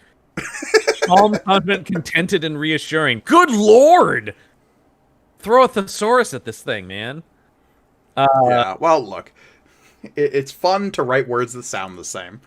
Calm, confident, contented, and reassuring. Good Lord! Throw a thesaurus at this thing, man. Yeah, well, look. It's fun to write words that sound the same.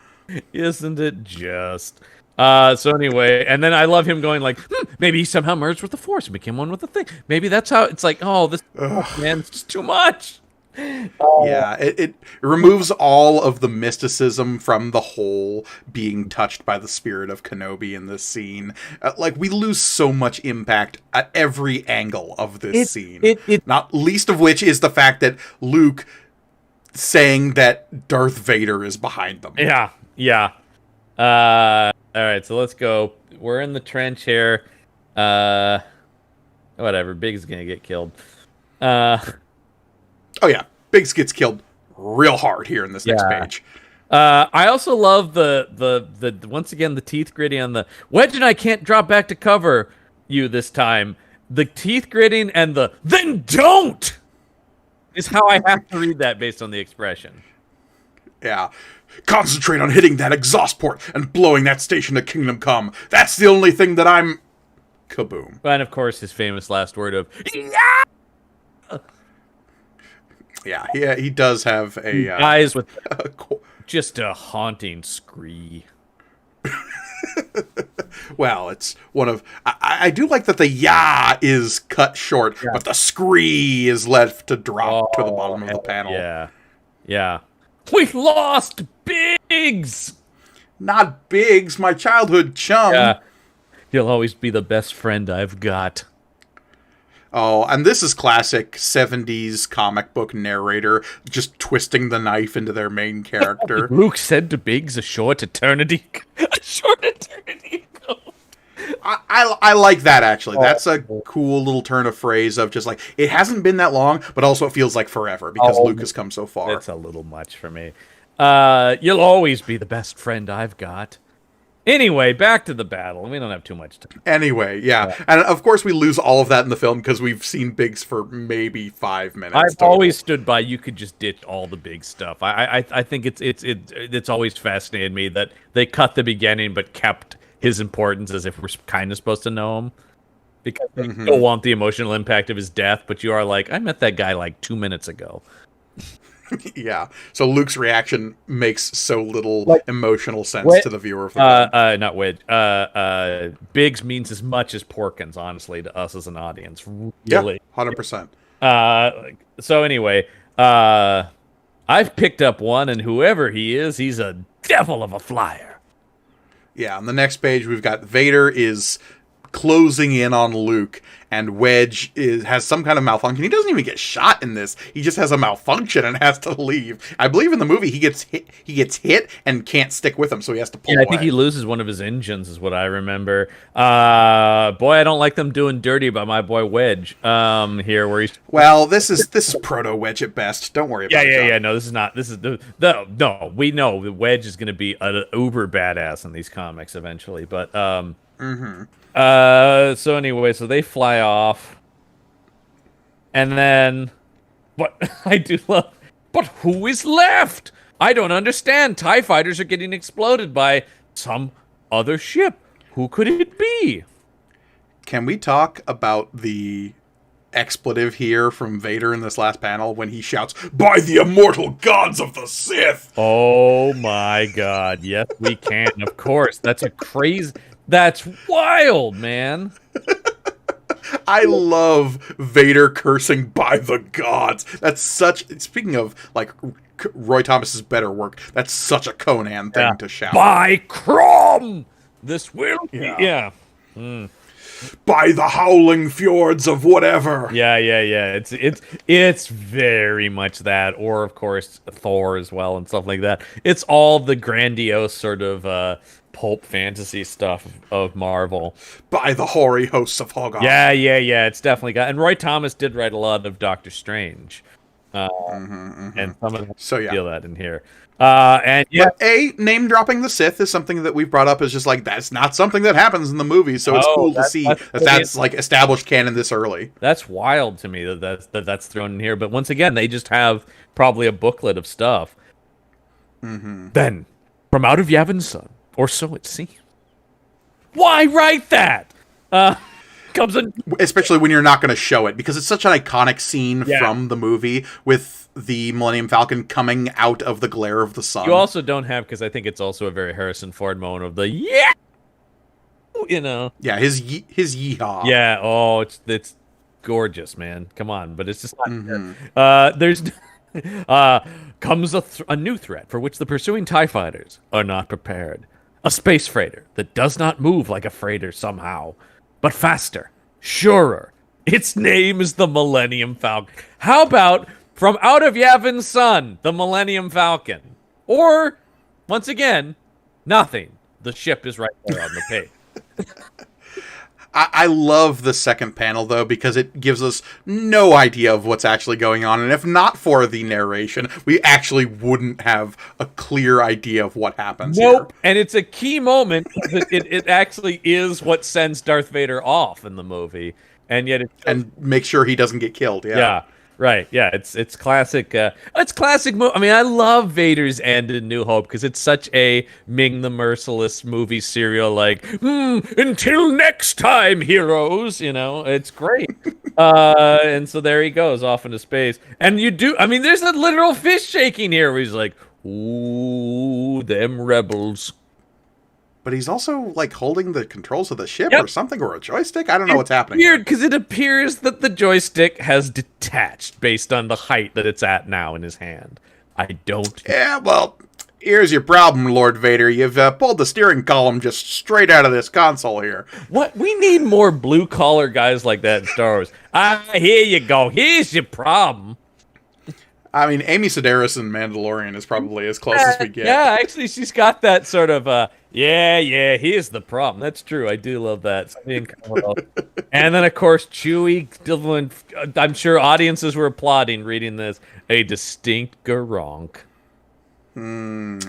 Isn't it just? So anyway, and then I love him going like, maybe he somehow merged with the Force and became one with the thing. Maybe that's how it's like, oh, this man, it's just too much. Yeah, it removes all of the mysticism from the whole being touched by the spirit of Kenobi in this scene. Like, we lose so much impact at every angle of this scene. Not least of which is the fact that Luke saying that Darth Vader is behind them. Yeah. All right, so let's go. We're in the trench here. Whatever, Biggs is gonna get killed. Oh yeah, Biggs gets killed real hard here in this next page. I also love the once again the teeth gritty on the Wedge and I can't drop back to cover you this time. The teeth gritting and the then don't is how I have to read that based on the expression. Yeah. Concentrate on hitting that exhaust port and blowing that station to Kingdom Come. That's the only thing that I'm... Kaboom. And of course his famous last word of Yeah, he does have a... eyes with just a haunting scree. Well, it's one of... I do like that the yah is cut short, but the scree is left to drop to the bottom of the panel. Yeah. We lost Biggs! Not Biggs, my childhood chum. Yeah. He'll always be the best friend I've got. Oh, and this is classic 70s comic book narrator just twisting the knife into their main character. Luke said to Biggs, a short eternity ago. I like that, actually. That's a cool little turn of phrase of just like, it hasn't been that long, but also it feels like forever because Luke has come so far. It's a little much for me. You'll always be the best friend I've got. Anyway, back to the battle. We don't have too much time. Anyway, yeah. And of course we lose all of that in the film because we've seen Biggs for maybe 5 minutes. I've always stood by you could just ditch all the big stuff. I think it's always fascinated me that they cut the beginning but kept his importance as if we're kind of supposed to know him. Because they still want the emotional impact of his death, but you are like, I met that guy like 2 minutes ago. Yeah. So Luke's reaction makes so little emotional sense to the viewer. Not Wedge. Biggs means as much as Porkins, honestly, to us as an audience. Really. Yeah, 100%. So anyway, I've picked up one, and whoever he is, he's a devil of a flyer. Yeah, on the next page, we've got Vader is closing in on Luke, and Wedge has some kind of malfunction. He doesn't even get shot in this. He just has a malfunction and has to leave. I believe in the movie he gets hit and can't stick with him, so he has to pull away. I think he loses one of his engines is what I remember. Boy, I don't like them doing dirty by my boy Wedge here where he's this is proto Wedge at best. Don't worry about it. Yeah, no, this is not. This is no, we know that Wedge is going to be an uber badass in these comics eventually, but so anyway, so they fly off. And then but I do love but who is left? I don't understand. TIE fighters are getting exploded by some other ship. Who could it be? Can we talk about the expletive here from Vader in this last panel when he shouts, "By the immortal gods of the Sith"? Oh my god. Yes, we can. Of course. That's wild, man. I love Vader cursing by the gods. That's speaking of like Roy Thomas's better work, that's such a Conan thing to shout. By Crom! This will be. Yeah. By the howling fjords of whatever. Yeah. It's very much that, or of course Thor as well and stuff like that. It's all the grandiose sort of pulp fantasy stuff of Marvel. By the hoary hosts of Hogg. Yeah. It's definitely got. And Roy Thomas did write a lot of Doctor Strange, and some of them feel that in here. But name dropping the Sith is something that we've brought up as just like that's not something that happens in the movie, so it's cool to see that's like established canon this early. That's wild to me that's thrown in here. But once again, they just have probably a booklet of stuff. Then, from out of Yavin Sun, or so it seems. Why write that? Especially when you're not going to show it, because it's such an iconic scene from the movie with the Millennium Falcon coming out of the glare of the sun. You also don't have, because I think it's also a very Harrison Ford moment of the his yeehaw. Yeah, oh, it's gorgeous, man. Come on, but it's just not there's comes a new threat for which the pursuing TIE fighters are not prepared. A space freighter that does not move like a freighter somehow, but faster, surer. Its name is the Millennium Falcon. How about from out of Yavin Sun, the Millennium Falcon? Or, once again, nothing. The ship is right there on the page. I love the second panel, though, because it gives us no idea of what's actually going on. And if not for the narration, we actually wouldn't have a clear idea of what happens here. And it's a key moment. It actually is what sends Darth Vader off in the movie. And yet and make sure he doesn't get killed. Yeah. Right, yeah, it's classic. It's classic. I mean, I love Vader's end in New Hope because it's such a Ming the Merciless movie serial. Like, until next time, heroes. It's great. And so there he goes off into space. And there's a literal fist shaking here where he's like, "Ooh, them rebels." But he's also like holding the controls of the ship or something, or a joystick. I don't know what's happening. Weird, because it appears that the joystick has detached based on the height that it's at now in his hand. I don't. Yeah, well, here's your problem, Lord Vader. You've pulled the steering column just straight out of this console here. What? We need more blue collar guys like that in Star Wars. Here you go. Here's your problem. I mean, Amy Sedaris in Mandalorian is probably as close as we get. Yeah, actually, she's got that sort of, here's the problem. That's true. I do love that. And then, of course, Chewie, I'm sure audiences were applauding reading this, a distinct Garronk.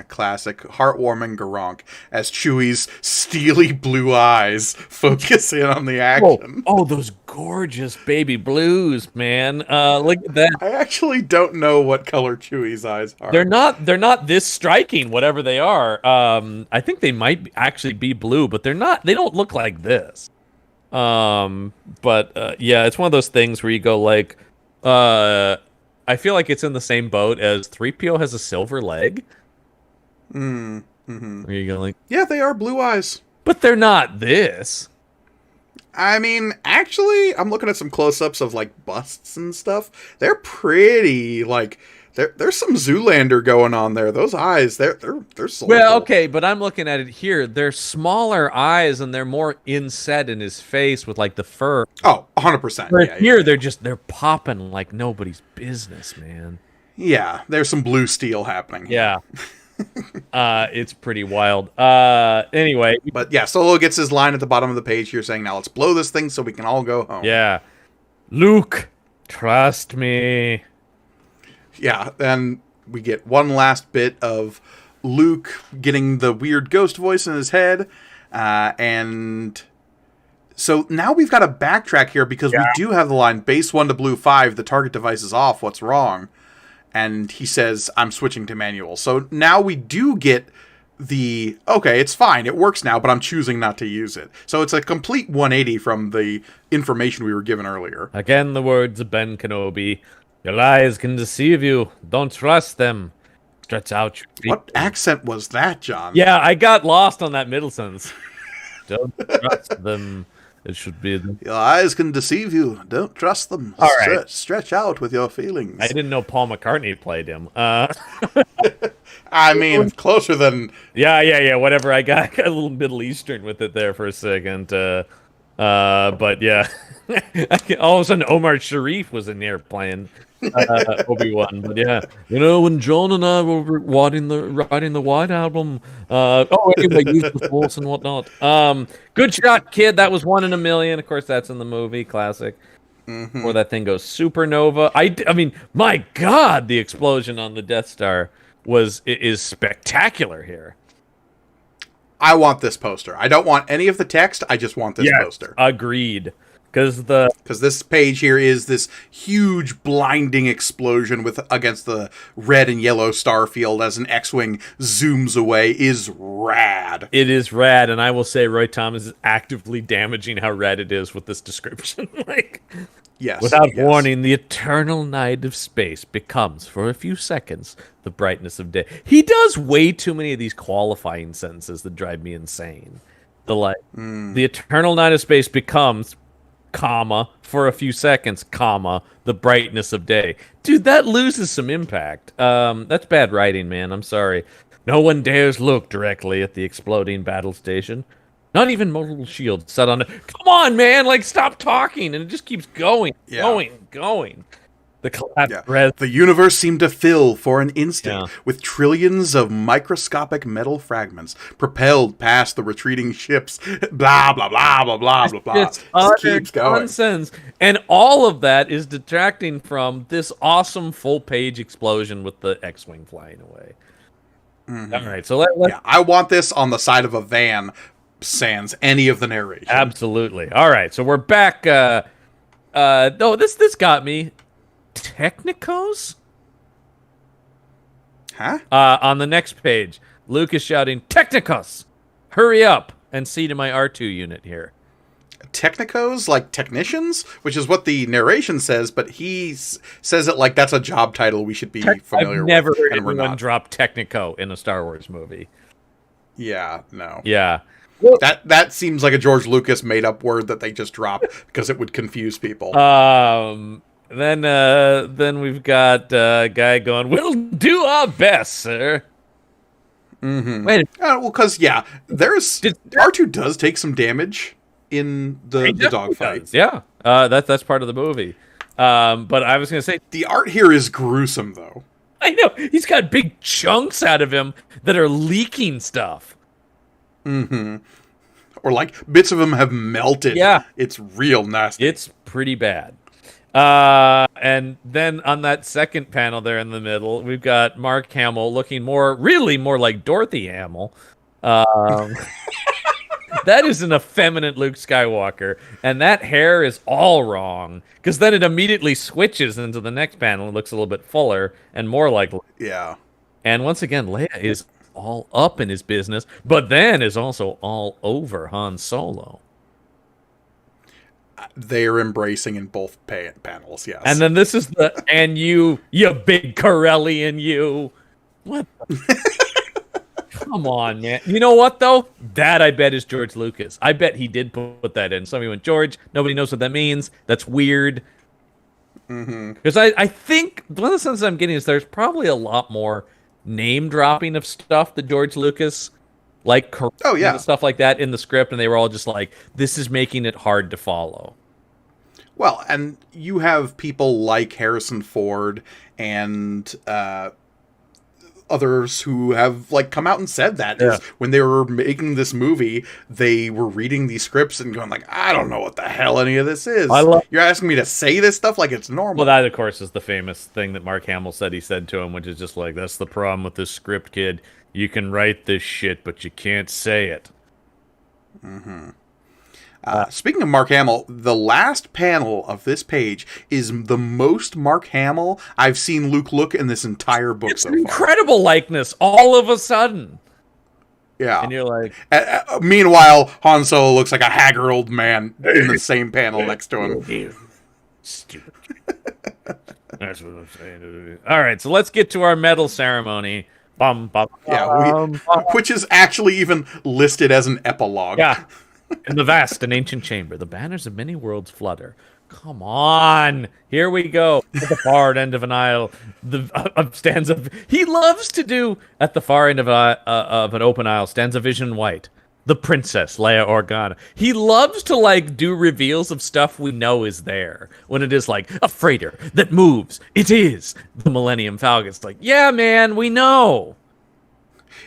Classic, heartwarming Garunk as Chewie's steely blue eyes focus in on the action. Oh, those gorgeous baby blues, man! Look at that. I actually don't know what color Chewie's eyes are. They're not this striking, whatever they are. I think they might actually be blue, but they're not. They don't look like this. But yeah, it's one of those things where you go like, I feel like it's in the same boat as 3PO has a silver leg. Mm-hmm. Where you go like, yeah, they are blue eyes, but they're not this. I mean, actually, I'm looking at some close-ups of like busts and stuff. They're pretty like. There's some Zoolander going on there. Those eyes, they're soulful. Well, okay, but I'm looking at it here. They're smaller eyes, and they're more inset in his face with like the fur. Oh, 100%. But here, they're popping like nobody's business, man. Yeah, there's some blue steel happening. Yeah. It's pretty wild. Anyway. But yeah, Solo gets his line at the bottom of the page here saying, now let's blow this thing so we can all go home. Yeah. Luke, trust me. Yeah, then we get one last bit of Luke getting the weird ghost voice in his head. And so now we've got to backtrack here because we do have the line, base 1 to blue 5, the target device is off, what's wrong? And he says, I'm switching to manual. So now we do get the, okay, it's fine, it works now, but I'm choosing not to use it. So it's a complete 180 from the information we were given earlier. Again, the words of Ben Kenobi. Your eyes can deceive you. Don't trust them. Stretch out your feet. What accent was that, John? Yeah, I got lost on that middle sentence. Don't trust them. It should be them. Your eyes can deceive you. Don't trust them. All right. Stretch out with your feelings. I didn't know Paul McCartney played him. I mean, closer than... Yeah, whatever. I got a little Middle Eastern with it there for a second. But yeah. All of a sudden, Omar Sharif was in there playing Obi-Wan. But yeah, when John and I were writing the White Album, anyway, use the Force and whatnot. Good shot, kid. That was 1 in a million. Of course, that's in the movie. Classic. Mm-hmm. Before that thing goes supernova. I mean, my God, the explosion on the Death Star is spectacular here. I want this poster. I don't want any of the text. I just want this poster. Agreed. Because this page here is this huge blinding explosion against the red and yellow star field as an X-wing zooms away is rad. It is rad, and I will say Roy Thomas is actively damaging how rad it is with this description. Without warning, the eternal night of space becomes, for a few seconds, the brightness of day. He does way too many of these qualifying sentences that drive me insane. The eternal night of space becomes, comma, for a few seconds, comma, the brightness of day. Dude, that loses some impact. That's bad writing, man. I'm sorry. No one dares look directly at the exploding battle station. Not even Mobile Shield set on it. Come on, man! Stop talking, and it just keeps going. The collapsed breath. The universe seemed to fill for an instant with trillions of microscopic metal fragments propelled past the retreating ships. Blah, blah, blah, blah, blah, blah, blah. It's keeps going. Nonsense. And all of that is detracting from this awesome full-page explosion with the X-Wing flying away. Mm-hmm. All right, so I want this on the side of a van, sans any of the narration. Absolutely. All right, so we're back. This got me. Technicos? Huh? On the next page, Luke is shouting, Technicos! Hurry up and see to my R2 unit here. Technicos, like technicians? Which is what the narration says, but he says it like that's a job title we should be familiar with. I've never heard anyone drop Technico in a Star Wars movie. Yeah, no. Yeah. That seems like a George Lucas made-up word that they just dropped because it would confuse people. Then we've got a guy going, we'll do our best, sir. Mm-hmm. Wait. Well, because, R2 does take some damage in the dogfight. Yeah, that's part of the movie. But I was going to say... The art here is gruesome, though. I know. He's got big chunks out of him that are leaking stuff. Mm-hmm. Or, bits of him have melted. Yeah. It's real nasty. It's pretty bad. And then on that second panel there in the middle, we've got Mark Hamill looking really more like Dorothy Hamill. Um, that is an effeminate Luke Skywalker, and that hair is all wrong because then it immediately switches into the next panel and looks a little bit fuller and more like. Yeah. And once again, Leia is all up in his business, but then is also all over Han Solo. They're embracing in both panels, yes. And then this is and you big Corellian, you. What? Come on, man. You know what, though? That, I bet, is George Lucas. I bet he did put that in. Somebody went, George, nobody knows what that means. That's weird. Because I think one of the senses I'm getting is there's probably a lot more name-dropping of stuff that George Lucas, like, stuff like that in the script, and they were all just like, this is making it hard to follow. Well, and you have people like Harrison Ford and others who have like come out and said that is when they were making this movie, they were reading these scripts and going like, I don't know what the hell any of this is. You're asking me to say this stuff like it's normal. Well, that of course is the famous thing that Mark Hamill said he said to him, which is just like, that's the problem with this script, kid. You can write this shit, but you can't say it. Speaking of Mark Hamill, the last panel of this page is the most Mark Hamill I've seen Luke look in this entire book so far. Incredible likeness, all of a sudden. Yeah. And you're like... meanwhile, Han Solo looks like a haggard old man in the same panel next to him. Stupid. That's what I'm saying. All right, so let's get to our medal ceremony. Which is actually even listed as an epilogue. Yeah. In the vast and ancient chamber, the banners of many worlds flutter. Come on, here we go. At the far end of an aisle, stands a. He loves to do at the far end of an open aisle stands a vision white. The Princess Leia Organa. He loves to like do reveals of stuff we know is there. When it is like a freighter that moves, it is the Millennium Falcon. It's like, yeah, man, we know.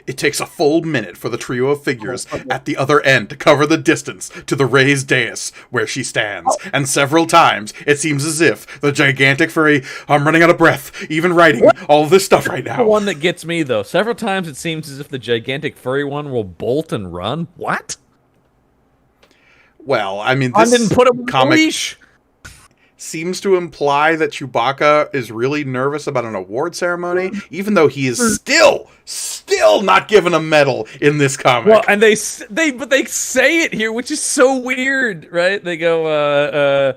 It takes a full minute for the trio of figures at the other end to cover the distance to the raised dais where she stands. And several times, it seems as if the gigantic furry, I'm running out of breath, even writing all of this stuff right now. The one that gets me, though. Several times it seems as if the gigantic furry one will bolt and run. What? Well, I mean, this didn't put him on comic leash. Seems to imply that Chewbacca is really nervous about an award ceremony, even though he is still not given a medal in this comic. Well, and they say it here, which is so weird, right? They go,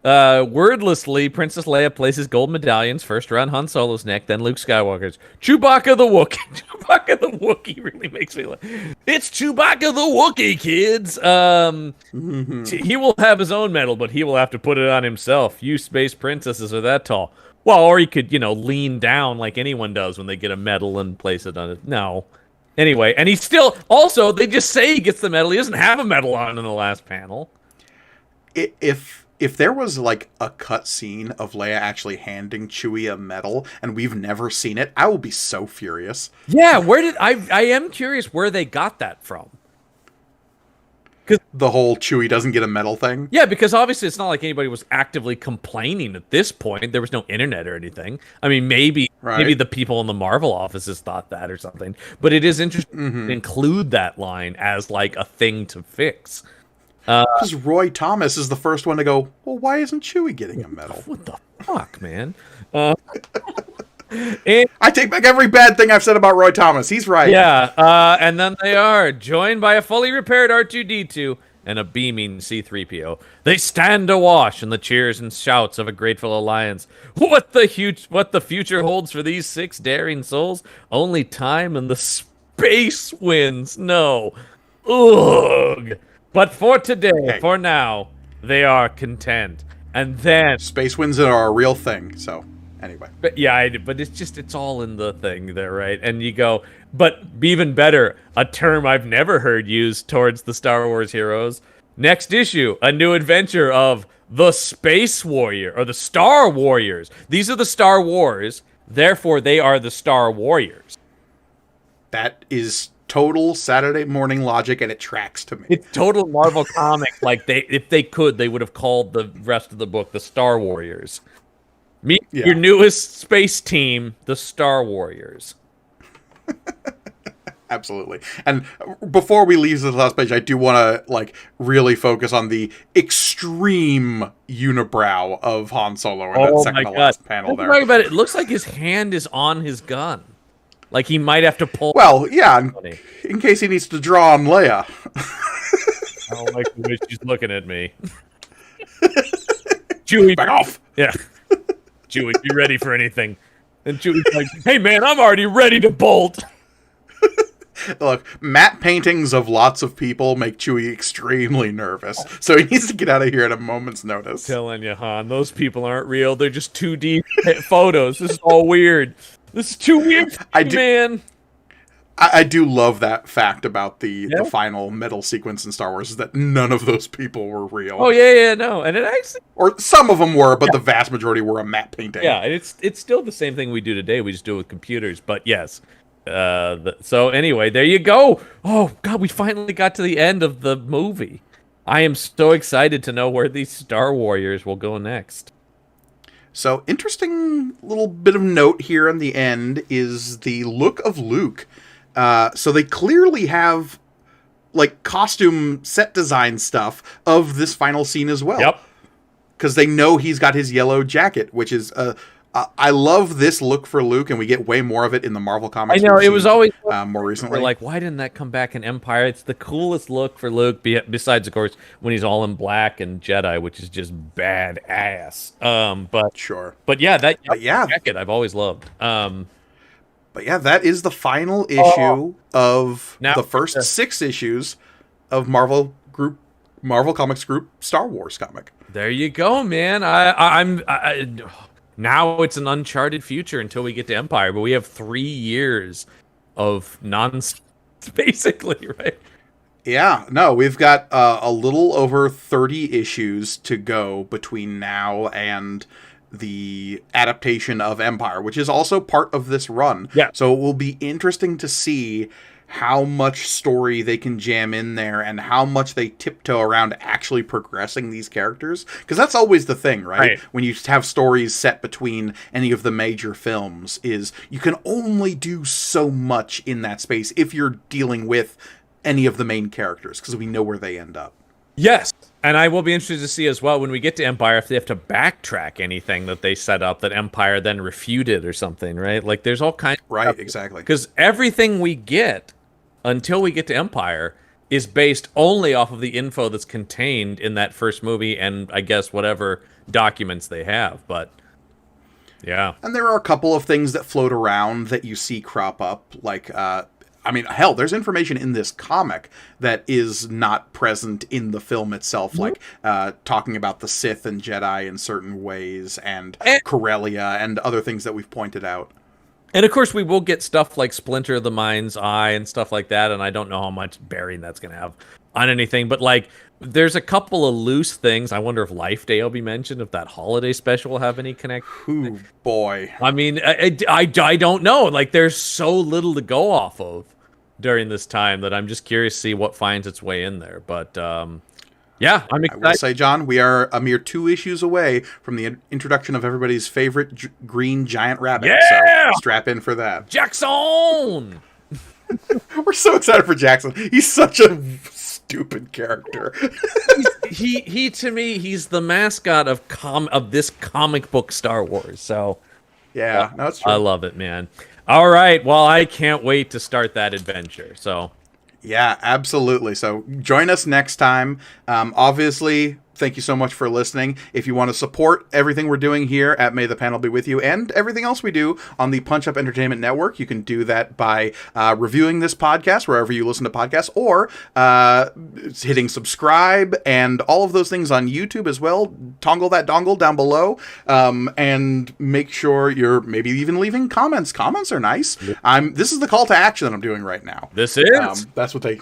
wordlessly, Princess Leia places gold medallions first around Han Solo's neck, then Luke Skywalker's. Chewbacca the Wookiee. Chewbacca the Wookiee really makes me laugh. It's Chewbacca the Wookiee, kids. He will have his own medal, but he will have to put it on himself. You space princesses are that tall. Well, or he could, lean down like anyone does when they get a medal and place it on it. No. Anyway, and he still, also, they just say he gets the medal. He doesn't have a medal on in the last panel. If there was like a cut scene of Leia actually handing Chewie a medal and we've never seen it, I will be so furious. Yeah, I am curious where they got that from. The whole Chewie doesn't get a medal thing? Yeah, because obviously it's not like anybody was actively complaining at this point. There was no internet or anything. I mean, maybe the people in the Marvel offices thought that or something. But it is interesting to include that line as like a thing to fix. Because Roy Thomas is the first one to go, well, why isn't Chewie getting a medal? What the fuck, man? I take back every bad thing I've said about Roy Thomas. He's right. Yeah, and then they are joined by a fully repaired R2-D2 and a beaming C-3PO. They stand awash in the cheers and shouts of a grateful alliance. What the future holds for these 6 daring souls? Only time and the space winds. No. Ugh. But for today, for now, they are content. And then... Space winds are a real thing, so... Anyway. But yeah, but it's all in the thing there, right? And you go, but even better, a term I've never heard used towards the Star Wars heroes. Next issue, a new adventure of the Space Warrior, or the Star Warriors. These are the Star Wars, therefore they are the Star Warriors. That is total Saturday morning logic, and it tracks to me. It's total Marvel comics. Like if they could, they would have called the rest of the book the Star Warriors. Meet your newest space team, the Star Warriors. Absolutely. And before we leave the last page, I do want to really focus on the extreme unibrow of Han Solo in that second to last panel there. Talk about it. It looks like his hand is on his gun. Like he might have to pull. Well, yeah, in case he needs to draw on Leia. I don't like the way she's looking at me. Chewie, back off. Yeah. Chewie, be ready for anything. And Chewie's like, hey man, I'm already ready to bolt. Look, matte paintings of lots of people make Chewie extremely nervous, so he needs to get out of here at a moment's notice. Telling you, Han, those people aren't real. They're just 2D photos. This is all weird. This is too weird for me, man. I do love that fact about the final medal sequence in Star Wars, is that none of those people were real. Oh, yeah, no. And it actually... Or some of them were, but the vast majority were a matte painting. Yeah, and it's still the same thing we do today. We just do it with computers, but yes. So anyway, there you go. Oh, God, we finally got to the end of the movie. I am so excited to know where these Star Warriors will go next. So, interesting little bit of note here in the end is the look of Luke. So they clearly have, costume set design stuff of this final scene as well. Yep. Because they know he's got his yellow jacket, which is... I love this look for Luke, and we get way more of it in the Marvel comics. I know, it was always... more recently. We're like, why didn't that come back in Empire? It's the coolest look for Luke, besides, of course, when he's all in black and Jedi, which is just badass. But sure. But yeah, that jacket I've always loved. But yeah, that is the final issue of the first 6 issues of Marvel Comics Group Star Wars comic. There you go, man. I'm now it's an uncharted future until we get to Empire, but we have 3 years of nonsense, basically, right? Yeah, no, we've got a little over 30 issues to go between now and the adaptation of Empire, which is also part of this run. Yeah. So it will be interesting to see how much story they can jam in there and how much they tiptoe around actually progressing these characters. Because that's always the thing, right? When you have stories set between any of the major films, is you can only do so much in that space if you're dealing with any of the main characters, because we know where they end up. Yes. And I will be interested to see as well when we get to Empire if they have to backtrack anything that they set up that Empire then refuted or something, right? Like there's all kinds of stuff. Exactly. Because everything we get until we get to Empire is based only off of the info that's contained in that first movie and I guess whatever documents they have. But yeah. And there are a couple of things that float around that you see crop up, like hell, there's information in this comic that is not present in the film itself, like talking about the Sith and Jedi in certain ways, and Corellia, and other things that we've pointed out. And of course, we will get stuff like Splinter of the Mind's Eye and stuff like that, and I don't know how much bearing that's going to have on anything, but there's a couple of loose things. I wonder if Life Day will be mentioned, if that holiday special will have any connection. Ooh, boy. I mean, I don't know. There's so little to go off of during this time that I'm just curious to see what finds its way in there. But yeah, I'm excited. I will say, John, we are a mere 2 issues away from the introduction of everybody's favorite green giant rabbit. Yeah! So strap in for that. Jackson! We're so excited for Jackson. He's such a stupid character. he to me, he's the mascot of this comic book Star Wars. So yeah, no, it's true. I love it, man. All right, well, I can't wait to start that adventure. So yeah, absolutely. So join us next time. Obviously, thank you so much for listening. If you want to support everything we're doing here at May the Panel Be With You and everything else we do on the Punch Up Entertainment Network, you can do that by reviewing this podcast wherever you listen to podcasts, or hitting subscribe and all of those things on YouTube as well. Toggle that dongle down below, and make sure you're maybe even leaving comments. Comments are nice. This is the call to action that I'm doing right now. This is. That's what they...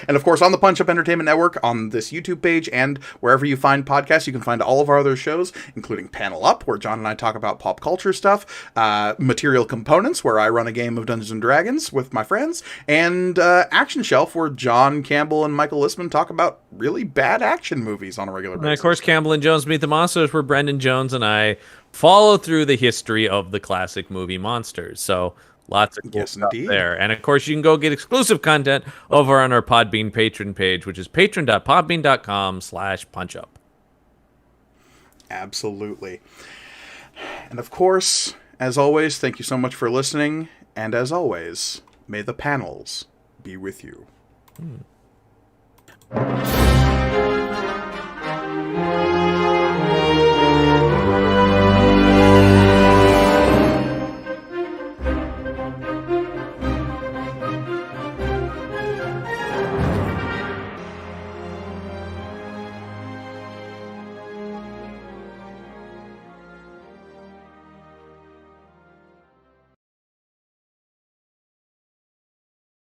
And of course, on the Punch Up Entertainment Network, on this YouTube page, and wherever you find podcasts, you can find all of our other shows, including Panel Up, where John and I talk about pop culture stuff, Material Components, where I run a game of Dungeons and Dragons with my friends, and Action Shelf, where John Campbell and Michael Listman talk about really bad action movies on a regular basis. And of course, Campbell and Jones Meet the Monsters, where Brendan Jones and I follow through the history of the classic movie Monsters. So lots of cool stuff there. And of course, you can go get exclusive content over on our Podbean patron page, which is patron.podbean.com/punchup. Absolutely. And of course, as always, thank you so much for listening. And as always, may the panels be with you.